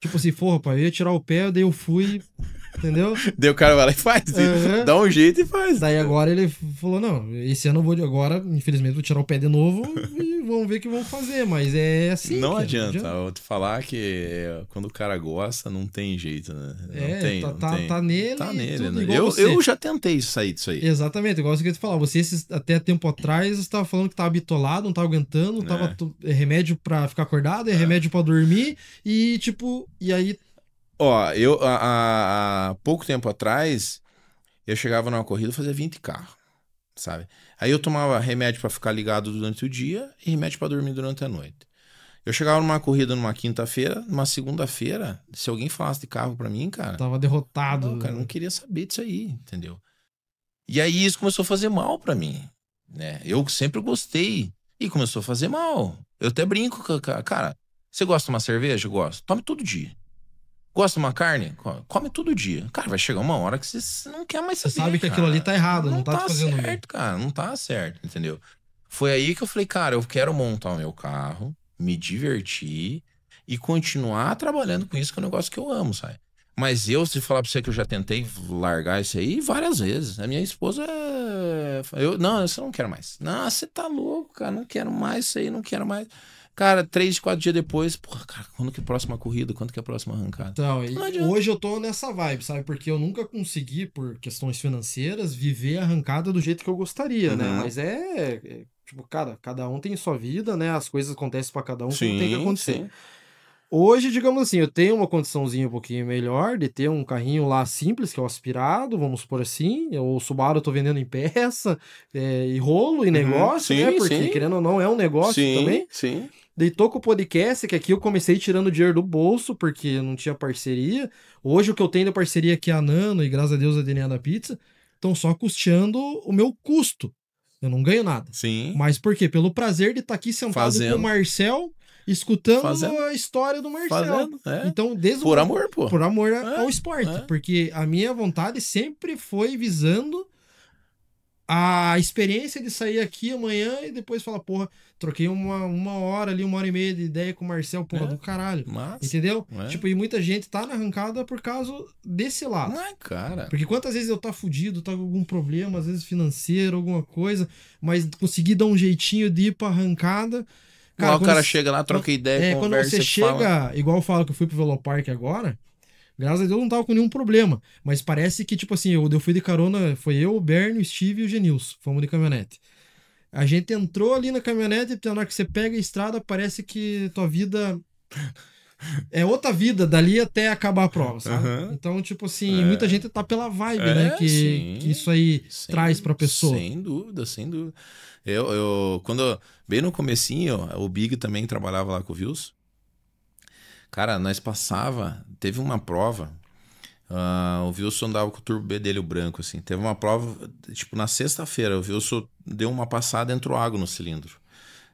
Tipo assim, rapaz, eu ia tirar o pé, daí eu fui, entendeu? Daí o cara vai lá e faz, dá um jeito e faz. Daí agora ele falou, não, esse ano eu vou, agora, infelizmente, vou tirar o pé de novo e vamos ver o que vão fazer, mas é assim. Não adianta, eu vou te falar que quando o cara gosta, não tem jeito, né? Tá nele. Tá nele, tudo, né? igual Eu já tentei sair disso aí. Exatamente, igual você quer falar, você até tempo atrás, você tava falando que tava bitolado, não tava aguentando, não tava remédio pra ficar acordado, remédio pra dormir, e tipo, e aí... Ó, eu há pouco tempo atrás, eu chegava numa corrida e fazia 20 carros, sabe? Aí eu tomava remédio pra ficar ligado durante o dia e remédio pra dormir durante a noite. Eu chegava numa corrida numa quinta-feira, numa segunda-feira, se alguém falasse de carro pra mim, cara... Tava derrotado. Não, cara, não queria saber disso aí, entendeu? E aí isso começou a fazer mal pra mim, né? Eu sempre gostei e começou a fazer mal. Eu até brinco, cara, você gosta de uma cerveja? Gosto. Tome todo dia. Gosta de uma carne? Come todo dia. Cara, vai chegar uma hora que você não quer mais saber. Você sabe que aquilo ali tá errado, não tá te fazendo bem. Cara, não tá certo, entendeu? Foi aí que eu falei, cara, eu quero montar o meu carro, me divertir e continuar trabalhando com isso, que é um negócio que eu amo, sabe? Mas se falar pra você que eu já tentei largar isso aí várias vezes. A minha esposa não, eu não quero mais. Não, você tá louco, cara, não quero mais isso aí, não quero mais. Cara, 3, 4 dias depois, porra, cara, quando que é a próxima corrida? Quando que é a próxima arrancada? Então, hoje eu tô nessa vibe, sabe? Porque eu nunca consegui, por questões financeiras, viver a arrancada do jeito que eu gostaria, né? Mas tipo, cara, cada um tem sua vida, né? As coisas acontecem pra cada um, como tem que acontecer. Sim. Hoje, digamos assim, eu tenho uma condiçãozinha um pouquinho melhor de ter um carrinho lá simples, que é o aspirado, vamos por assim. O Subaru eu tô vendendo em peça, e rolo e negócio, né? Porque, querendo ou não, é um negócio também. Sim. Daí tô com o podcast, que aqui eu comecei tirando dinheiro do bolso, porque não tinha parceria. Hoje o que eu tenho de parceria aqui é a Nano, e graças a Deus a DNA da Pizza, estão só custeando o meu custo. Eu não ganho nada. Sim. Mas por quê? Pelo prazer de estar aqui sentado com o Marcel, escutando a história do Marcel. Então, por amor, pô. Por amor ao esporte. Porque a minha vontade sempre foi visando a experiência de sair aqui amanhã e depois falar, porra, troquei uma hora ali, 1 hora e meia de ideia com o Marcel, porra, do caralho. Mas, Entendeu? é. Tipo, e muita gente tá na arrancada por causa desse lado. Cara. Porque quantas vezes eu tá fudido, tá com algum problema, às vezes financeiro, alguma coisa, mas consegui dar um jeitinho de ir pra arrancada. Cara, o cara você- chega lá, troca ideia, quando conversa, você chega, fala. igual eu falo que eu fui pro Velopark agora, graças a Deus não tava com nenhum problema. Mas parece que, tipo assim, eu fui de carona, foi eu, o Bernie, o Steve e o Genilson. Fomos de caminhonete. A gente entrou ali na caminhonete e na hora que você pega a estrada, parece que tua vida é outra vida dali até acabar a prova, sabe? Uhum. Então, tipo assim, muita gente tá pela vibe, né? Que Sim. isso aí traz pra pessoa. Sem dúvida, sem dúvida. Bem no comecinho, o Big também trabalhava lá com o Vils. Cara, nós teve uma prova, o Wilson andava com o Turbo B dele, o branco, assim. Teve uma prova, tipo, na sexta-feira, o Wilson deu uma passada, entrou água no cilindro.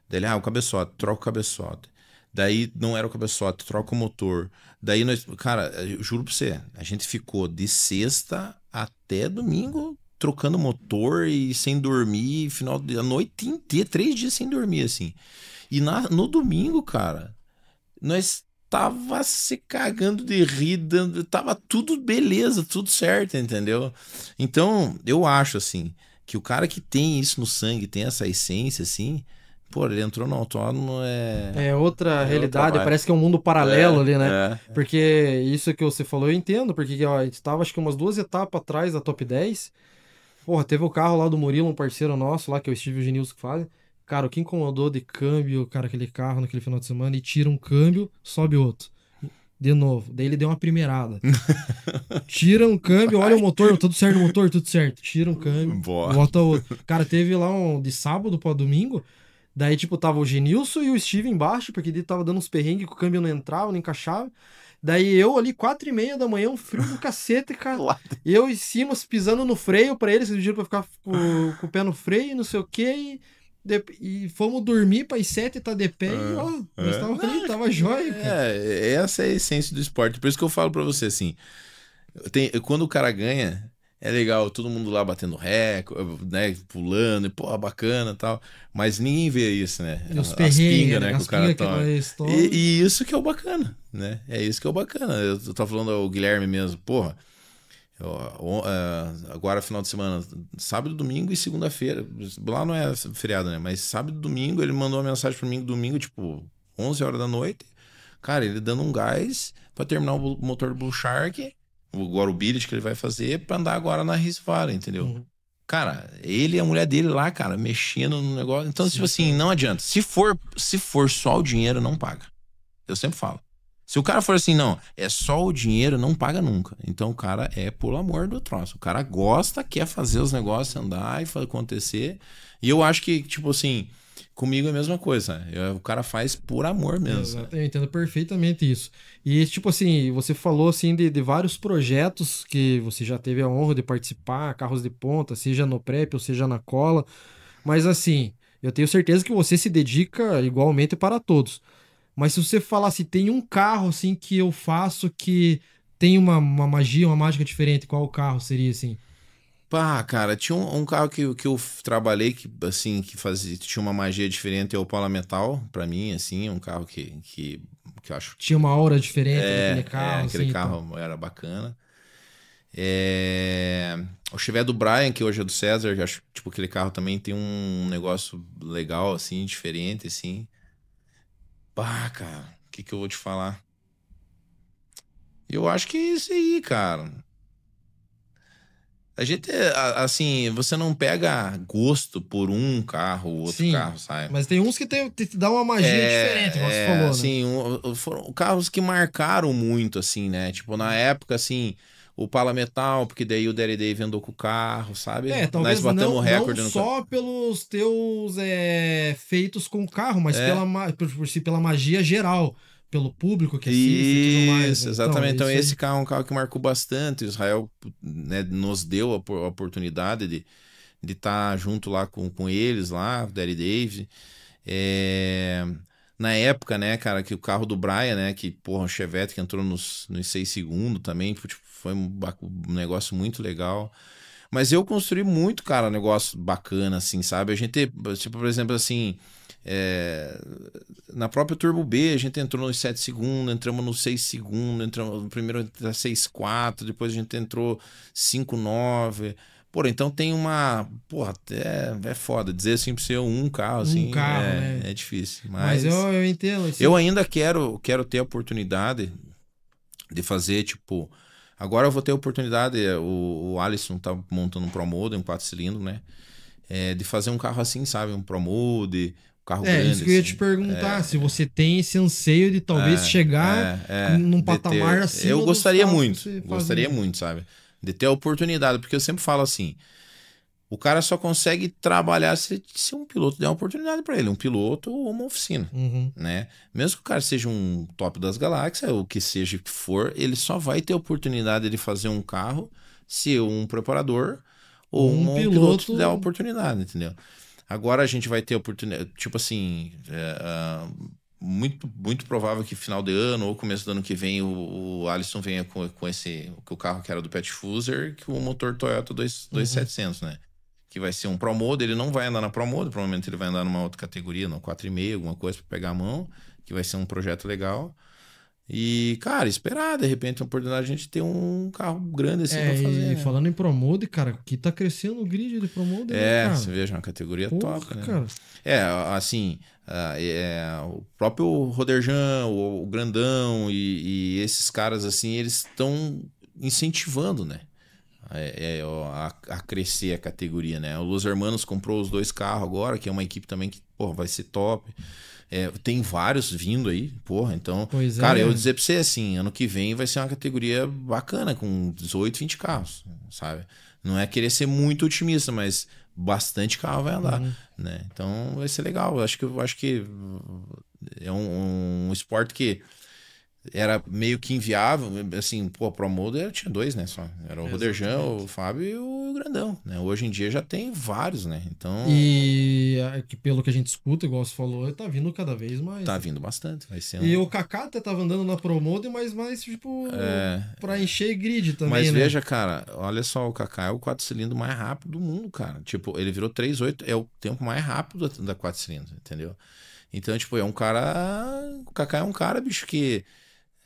Daí ele, o cabeçote, troca o cabeçote. Daí não era o cabeçote, troca o motor. Daí nós, cara, eu juro pra você, a gente ficou de sexta até domingo trocando motor e sem dormir, final da noite inteira, 3 dias sem dormir, assim. E no domingo, cara, nós tava se cagando de rir, tava tudo beleza, tudo certo, entendeu? Então, eu acho, assim, que o cara que tem isso no sangue, tem essa essência, assim, pô, ele entrou no autônomo, É outra realidade, outra parece que é um mundo paralelo ali, né? é. Porque isso que você falou eu entendo, porque ó, a gente tava acho que umas 2 etapas atrás da top 10. Porra, teve o carro lá do Murilo, um parceiro nosso lá, que é o Steve Genilson que faz. Cara, o que incomodou de câmbio, cara, aquele carro naquele final de semana, e tira um câmbio, sobe outro. De novo. Daí ele deu uma primeirada. Tira um câmbio, olha o motor, tudo certo no motor, tudo certo. Tira um câmbio, Boa. bota outro. Cara, teve lá de sábado pra domingo. Daí, tipo, tava o Genilson e o Steve embaixo, porque ele tava dando uns perrengues que o câmbio não entrava, não encaixava. Daí eu ali, 4h30 da manhã, um frio do cacete, cara. Eu em cima, pisando no freio pra eles, eles pediram pra ficar com o pé no freio, não sei o quê. E fomos dormir para as 7 tá de pé e ó, nós tava ali, tava jóia, cara. Essa é a essência do esporte. Por isso que eu falo pra você, assim, quando o cara ganha, é legal, todo mundo lá batendo recorde, né, pulando, e pô, bacana e tal, mas ninguém vê isso, né? E os As perrengues, pingas, né, que as o cara pingas que toma. nós toma. E isso que é o bacana, né? É isso que é o bacana. Eu tô falando ao Guilherme mesmo, porra, agora final de semana, sábado, domingo e segunda-feira, lá não é feriado, né? Mas sábado e domingo, ele mandou uma mensagem pra mim domingo, tipo, 11 horas da noite, cara, ele dando um gás pra terminar o motor do Blue Shark, agora o billet que ele vai fazer pra andar agora na Race Valley, entendeu? Uhum. Cara, ele e a mulher dele lá, cara, mexendo no negócio. Então, tipo assim, não adianta. Se for só o dinheiro, não paga. Eu sempre falo. Se o cara for assim, não, é só o dinheiro, não paga nunca. Então o cara é por amor do troço. O cara gosta, quer fazer os negócios andar e acontecer. E eu acho que, tipo assim, comigo é a mesma coisa. O cara faz por amor mesmo. Exato, eu entendo perfeitamente isso. E, tipo assim, você falou assim de vários projetos que você já teve a honra de participar, carros de ponta, seja no prep ou seja na cola. Mas assim, eu tenho certeza que você se dedica igualmente para todos. Mas se você falar se tem um carro assim que eu faço que tem uma magia, uma mágica diferente, qual carro seria assim? Pá, cara, tinha um carro que eu trabalhei que, assim, que fazia, tinha uma magia diferente, é o Paula Metal, pra mim, assim, um carro que eu acho... Tinha uma aura diferente daquele carro, aquele assim, carro era bacana. O Chevette do Brian, que hoje é do César, eu acho, tipo, aquele carro também tem um negócio legal, assim, diferente, assim. Pá, cara, o que eu vou te falar? Eu acho que é isso aí, cara. A gente, assim, você não pega gosto por um carro ou outro Sim, carro, sabe? mas tem uns que te dá uma magia diferente, como você falou, né? Assim, foram carros que marcaram muito, assim, né? Tipo, na época, assim, o Pala Metal, porque daí o Daddy Dave andou com o carro, sabe? Talvez Nós batemos não recorde só pelos teus feitos com o carro, mas É. pela magia geral, pelo público que assiste e tudo mais. Isso, exatamente. Então, isso esse aí. carro é um carro que marcou bastante. O Israel, né, nos deu a oportunidade de estar junto lá com eles, lá, o Daddy Dave. Na época, né, cara, que o carro do Brian, né, que, porra, o Chevette que entrou nos 6 segundos também, tipo, foi um negócio muito legal. Mas eu construí muito, cara, um negócio bacana, assim, sabe? A gente, tipo, por exemplo, assim, na própria Turbo B, a gente entrou nos 7 segundos, entramos no 6 segundos, entramos no primeiro 6.4, depois a gente entrou 5.9. Pô, então tem uma... Porra, é foda. Dizer assim pra você um carro, assim, né? é difícil. Mas eu entendo. Assim. Eu ainda quero ter a oportunidade de fazer, tipo... Agora eu vou ter a oportunidade, o Alisson tá montando um ProMode, um 4 cilindros, né? De fazer um carro assim, sabe? Um ProMode, um carro grande. Isso que eu ia te perguntar, se você tem esse anseio de talvez chegar num patamar assim. Eu gostaria muito, sabe? De ter a oportunidade, porque eu sempre falo assim, o cara só consegue trabalhar se um piloto der uma oportunidade para ele, um piloto ou uma oficina, né? Mesmo que o cara seja um top das galáxias, ou que seja que for, ele só vai ter a oportunidade de fazer um carro se um preparador ou um piloto der a oportunidade, entendeu? Agora a gente vai ter a oportunidade, tipo assim, muito provável que final de ano ou começo do ano que vem o Alisson venha com o carro que era do Pat Fuser, que o motor Toyota 2700, né? Que vai ser um ProMode, ele não vai andar na ProMode, provavelmente ele vai andar numa outra categoria, no 4,5, alguma coisa para pegar a mão, que vai ser um projeto legal. E, cara, esperar, de repente, a oportunidade de a gente ter um carro grande assim pra fazer. E falando em ProMode, cara, aqui tá crescendo o grid de ProMode, né, cara? Você veja, uma categoria top, né? Cara. Assim, o próprio Roderjan, o Grandão e esses caras, assim, eles estão incentivando, né? A crescer a categoria, né? O Los Hermanos comprou os 2 carros agora, que é uma equipe também que, porra, vai ser top. Tem vários vindo aí, porra, então... Cara, eu vou dizer pra você, assim, ano que vem vai ser uma categoria bacana, com 18, 20 carros, sabe? Não é querer ser muito otimista, mas bastante carro vai andar, né? Então vai ser legal. Eu acho que é um esporte que era meio que inviável, assim, pô, a ProMode tinha 2, né, só. Era o Roderjan, o Fábio e o Grandão, né? Hoje em dia já tem vários, né? Então... E pelo que a gente escuta, igual você falou, tá vindo cada vez mais. Tá vindo bastante, vai ser E o Kaká até tava andando na ProMode, mas mais, tipo, pra encher grid também, mas né? veja, cara, olha só, o Kaká é o 4 cilindros mais rápido do mundo, cara. Tipo, ele virou 3.8, é o tempo mais rápido da 4 cilindros, entendeu? Então, tipo, é um cara... O Kaká é um cara, bicho, que...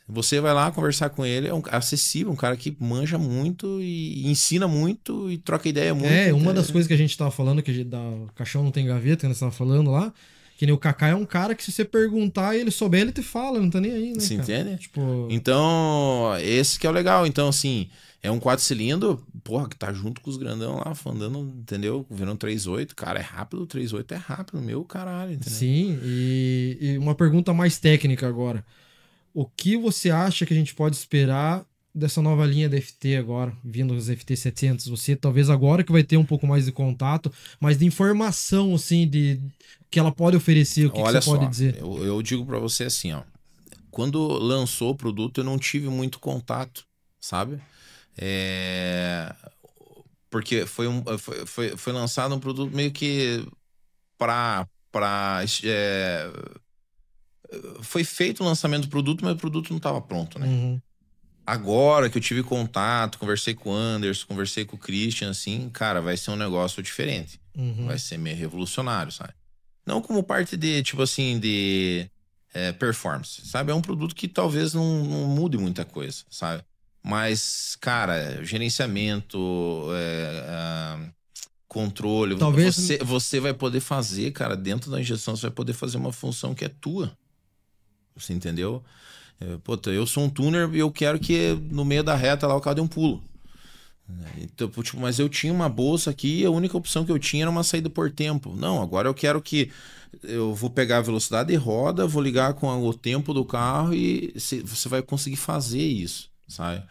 Você vai lá conversar com ele, é acessível, um cara que manja muito e ensina muito e troca ideia muito. Uma das coisas que a gente tava falando, que da Caixão Não Tem Gaveta, que nós tava falando lá, que nem o Kaká é um cara que se você perguntar e ele souber, ele te fala, não tá nem aí, né? Você entende? Tipo... Então, esse que é o legal. Então, assim, é um 4 cilindros, porra, que tá junto com os grandão lá, andando, entendeu? Virando 3.8, cara, é rápido, 3.8 é rápido, meu caralho, entendeu? Sim, e uma pergunta mais técnica agora. O que você acha que a gente pode esperar dessa nova linha da FT agora, vindo os FT 700? Você, talvez agora que vai ter um pouco mais de contato, mas de informação, assim, que ela pode oferecer, o que você pode dizer? Eu digo pra você assim, ó. Quando lançou o produto, eu não tive muito contato, sabe? Porque foi lançado um produto meio que foi feito o lançamento do produto, mas o produto não estava pronto, né? Agora que eu tive contato, conversei com o Anderson, conversei com o Christian, assim, cara, vai ser um negócio diferente. Vai ser meio revolucionário, sabe? Não como parte de, tipo assim, de performance, sabe? É um produto que talvez não mude muita coisa, sabe? Mas, cara, gerenciamento, controle, talvez você vai poder fazer, cara, dentro da injeção, você vai poder fazer uma função que é tua. Você entendeu? Eu sou um tuner e eu quero que no meio da reta lá o carro dê um pulo. Então, tipo, mas eu tinha uma bolsa aqui e a única opção que eu tinha era uma saída por tempo. Não, agora eu quero que eu vou pegar a velocidade de roda, vou ligar com o tempo do carro e você vai conseguir fazer isso, sabe?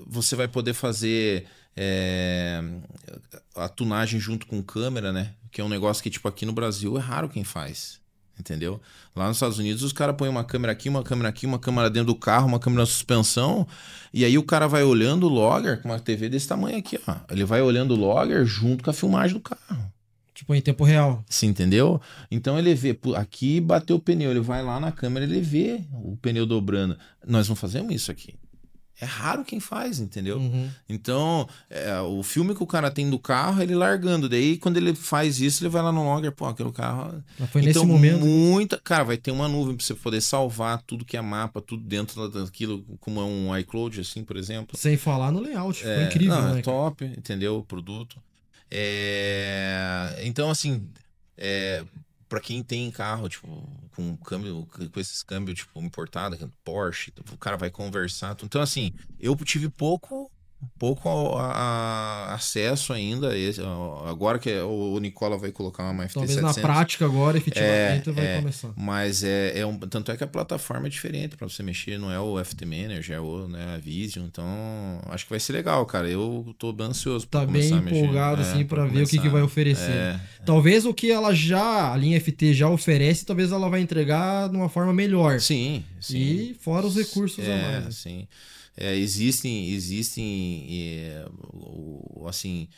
Você vai poder fazer a tunagem junto com câmera, né? Que é um negócio que, tipo, aqui no Brasil é raro quem faz. Entendeu? Lá nos Estados Unidos os caras põem uma câmera aqui, uma câmera aqui, uma câmera dentro do carro, uma câmera na suspensão, e aí o cara vai olhando o logger com uma TV desse tamanho aqui, ó. Ele vai olhando o logger junto com a filmagem do carro. Tipo, em tempo real. Você entendeu? Então ele vê, aqui bateu o pneu, ele vai lá na câmera, ele vê o pneu dobrando. Nós não fazemos isso aqui. É raro quem faz, entendeu? Uhum. Então, o filme que o cara tem do carro, ele largando. Daí, quando ele faz isso, ele vai lá no logger, pô, aquele carro... Mas foi Então, nesse momento. Cara, vai ter uma nuvem pra você poder salvar tudo que é mapa, tudo dentro daquilo, como é um iCloud, assim, por exemplo. Sem falar no layout. Ficou incrível, Não, né? é top, entendeu? O produto. Então, assim, para quem tem carro, tipo, com câmbio, com esses câmbios, tipo, importado, Porsche, o cara vai conversar. Então, assim, eu tive pouco acesso ainda. Agora que o Nicola vai colocar uma FT700. Talvez na prática agora, efetivamente, vai começar. Mas tanto é que a plataforma é diferente para você mexer, não é o FT Manager, é a Vision. Então, acho que vai ser legal, cara. Eu tô bem ansioso para começar a mexer. Tá bem empolgado, assim, para ver o que vai oferecer. Talvez o que a linha FT já oferece, talvez ela vai entregar de uma forma melhor. Sim. E fora os recursos a mais. Sim. Existem assim,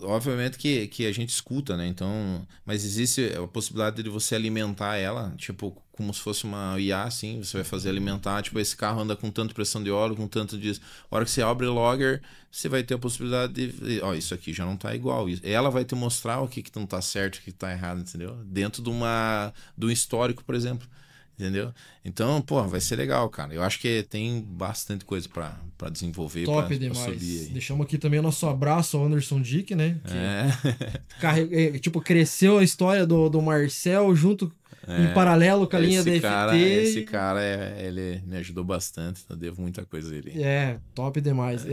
obviamente que a gente escuta, né? Então, mas existe a possibilidade de você alimentar ela, tipo, como se fosse uma IA, assim, você vai fazer alimentar, tipo, esse carro anda com tanto pressão de óleo, com tanto disso. A hora que você abre o logger, você vai ter a possibilidade de, isso aqui já não tá igual. Ela vai te mostrar o que não tá certo, o que tá errado, entendeu? Dentro de um histórico, por exemplo. Entendeu? Então, pô, vai ser legal, cara. Eu acho que tem bastante coisa pra desenvolver. Top pra demais. subir aí. Deixamos aqui também o nosso abraço ao Anderson Dick, né? Que tipo, cresceu a história do Marcel junto em paralelo com a linha da FT. Esse cara, ele me ajudou bastante. Eu devo muita coisa a ele. Top demais.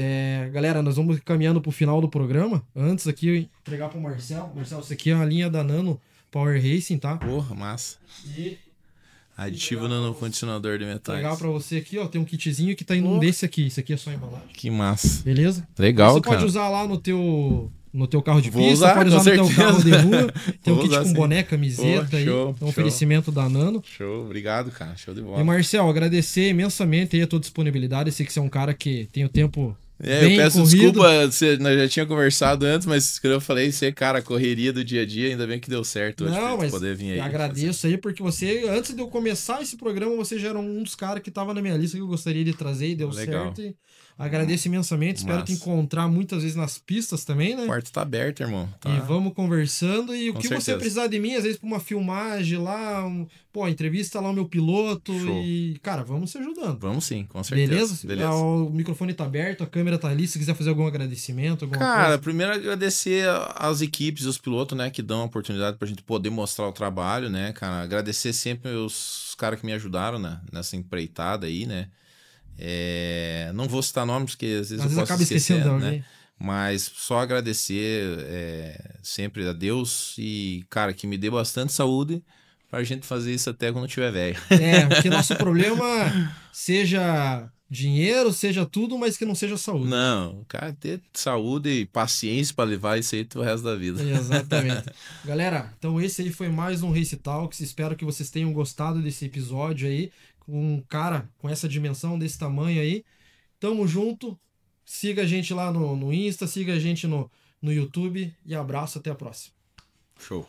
Galera, nós vamos caminhando pro final do programa. Antes aqui, entregar pro Marcel. Marcel, isso aqui é a linha da Nano Power Racing, tá? Porra, massa. E aditivo no condicionador de metais. Legal pra você aqui, ó. Tem um kitzinho que tá indo desse aqui. Isso aqui é só embalagem. Que massa. Beleza? Legal, você cara. Pode usar lá no teu carro de Vou pista, usar, pode usar no teu carro de rua. Tem um kit com sim. boné, camiseta aí. Show, um oferecimento da Nano. Show, obrigado, cara. Show de bola. E Marcel, agradecer imensamente aí a tua disponibilidade. Eu sei que você é um cara que tem o tempo eu bem peço corrido. desculpa, nós já tinha conversado antes, mas quando eu falei, você, cara, correria do dia a dia, ainda bem que deu certo hoje Não, pra mas poder vir aí. agradeço aí, porque você, antes de eu começar esse programa, você já era um dos caras que tava na minha lista que eu gostaria de trazer e deu certo. E agradeço imensamente, espero te encontrar muitas vezes nas pistas também, né? O quarto tá aberto, irmão. Tá. E vamos conversando. E o Com que certeza. você precisar de mim, às vezes pra uma filmagem lá, entrevista lá o meu piloto. Show. E, cara, vamos se ajudando. Vamos sim, com certeza. Beleza? O microfone tá aberto, a câmera tá ali, se quiser fazer algum agradecimento, alguma cara, coisa. primeiro agradecer as equipes, os pilotos, né, que dão a oportunidade pra gente poder mostrar o trabalho, né, cara. Agradecer sempre os caras que me ajudaram, né, nessa empreitada aí, né. Não vou citar nomes, porque às vezes eu posso acaba esquecendo de alguém. Né? Mas só agradecer sempre a Deus e, cara, que me dê bastante saúde pra gente fazer isso até quando tiver velho. Porque nosso problema seja dinheiro, seja tudo, mas que não seja saúde. Não, cara, ter saúde e paciência pra levar isso aí pro resto da vida. Exatamente. Galera, então esse aí foi mais um Race Talks. Espero que vocês tenham gostado desse episódio aí, com um cara com essa dimensão, desse tamanho aí. Tamo junto. Siga a gente lá no Insta, siga a gente no YouTube e abraço, até a próxima. Show.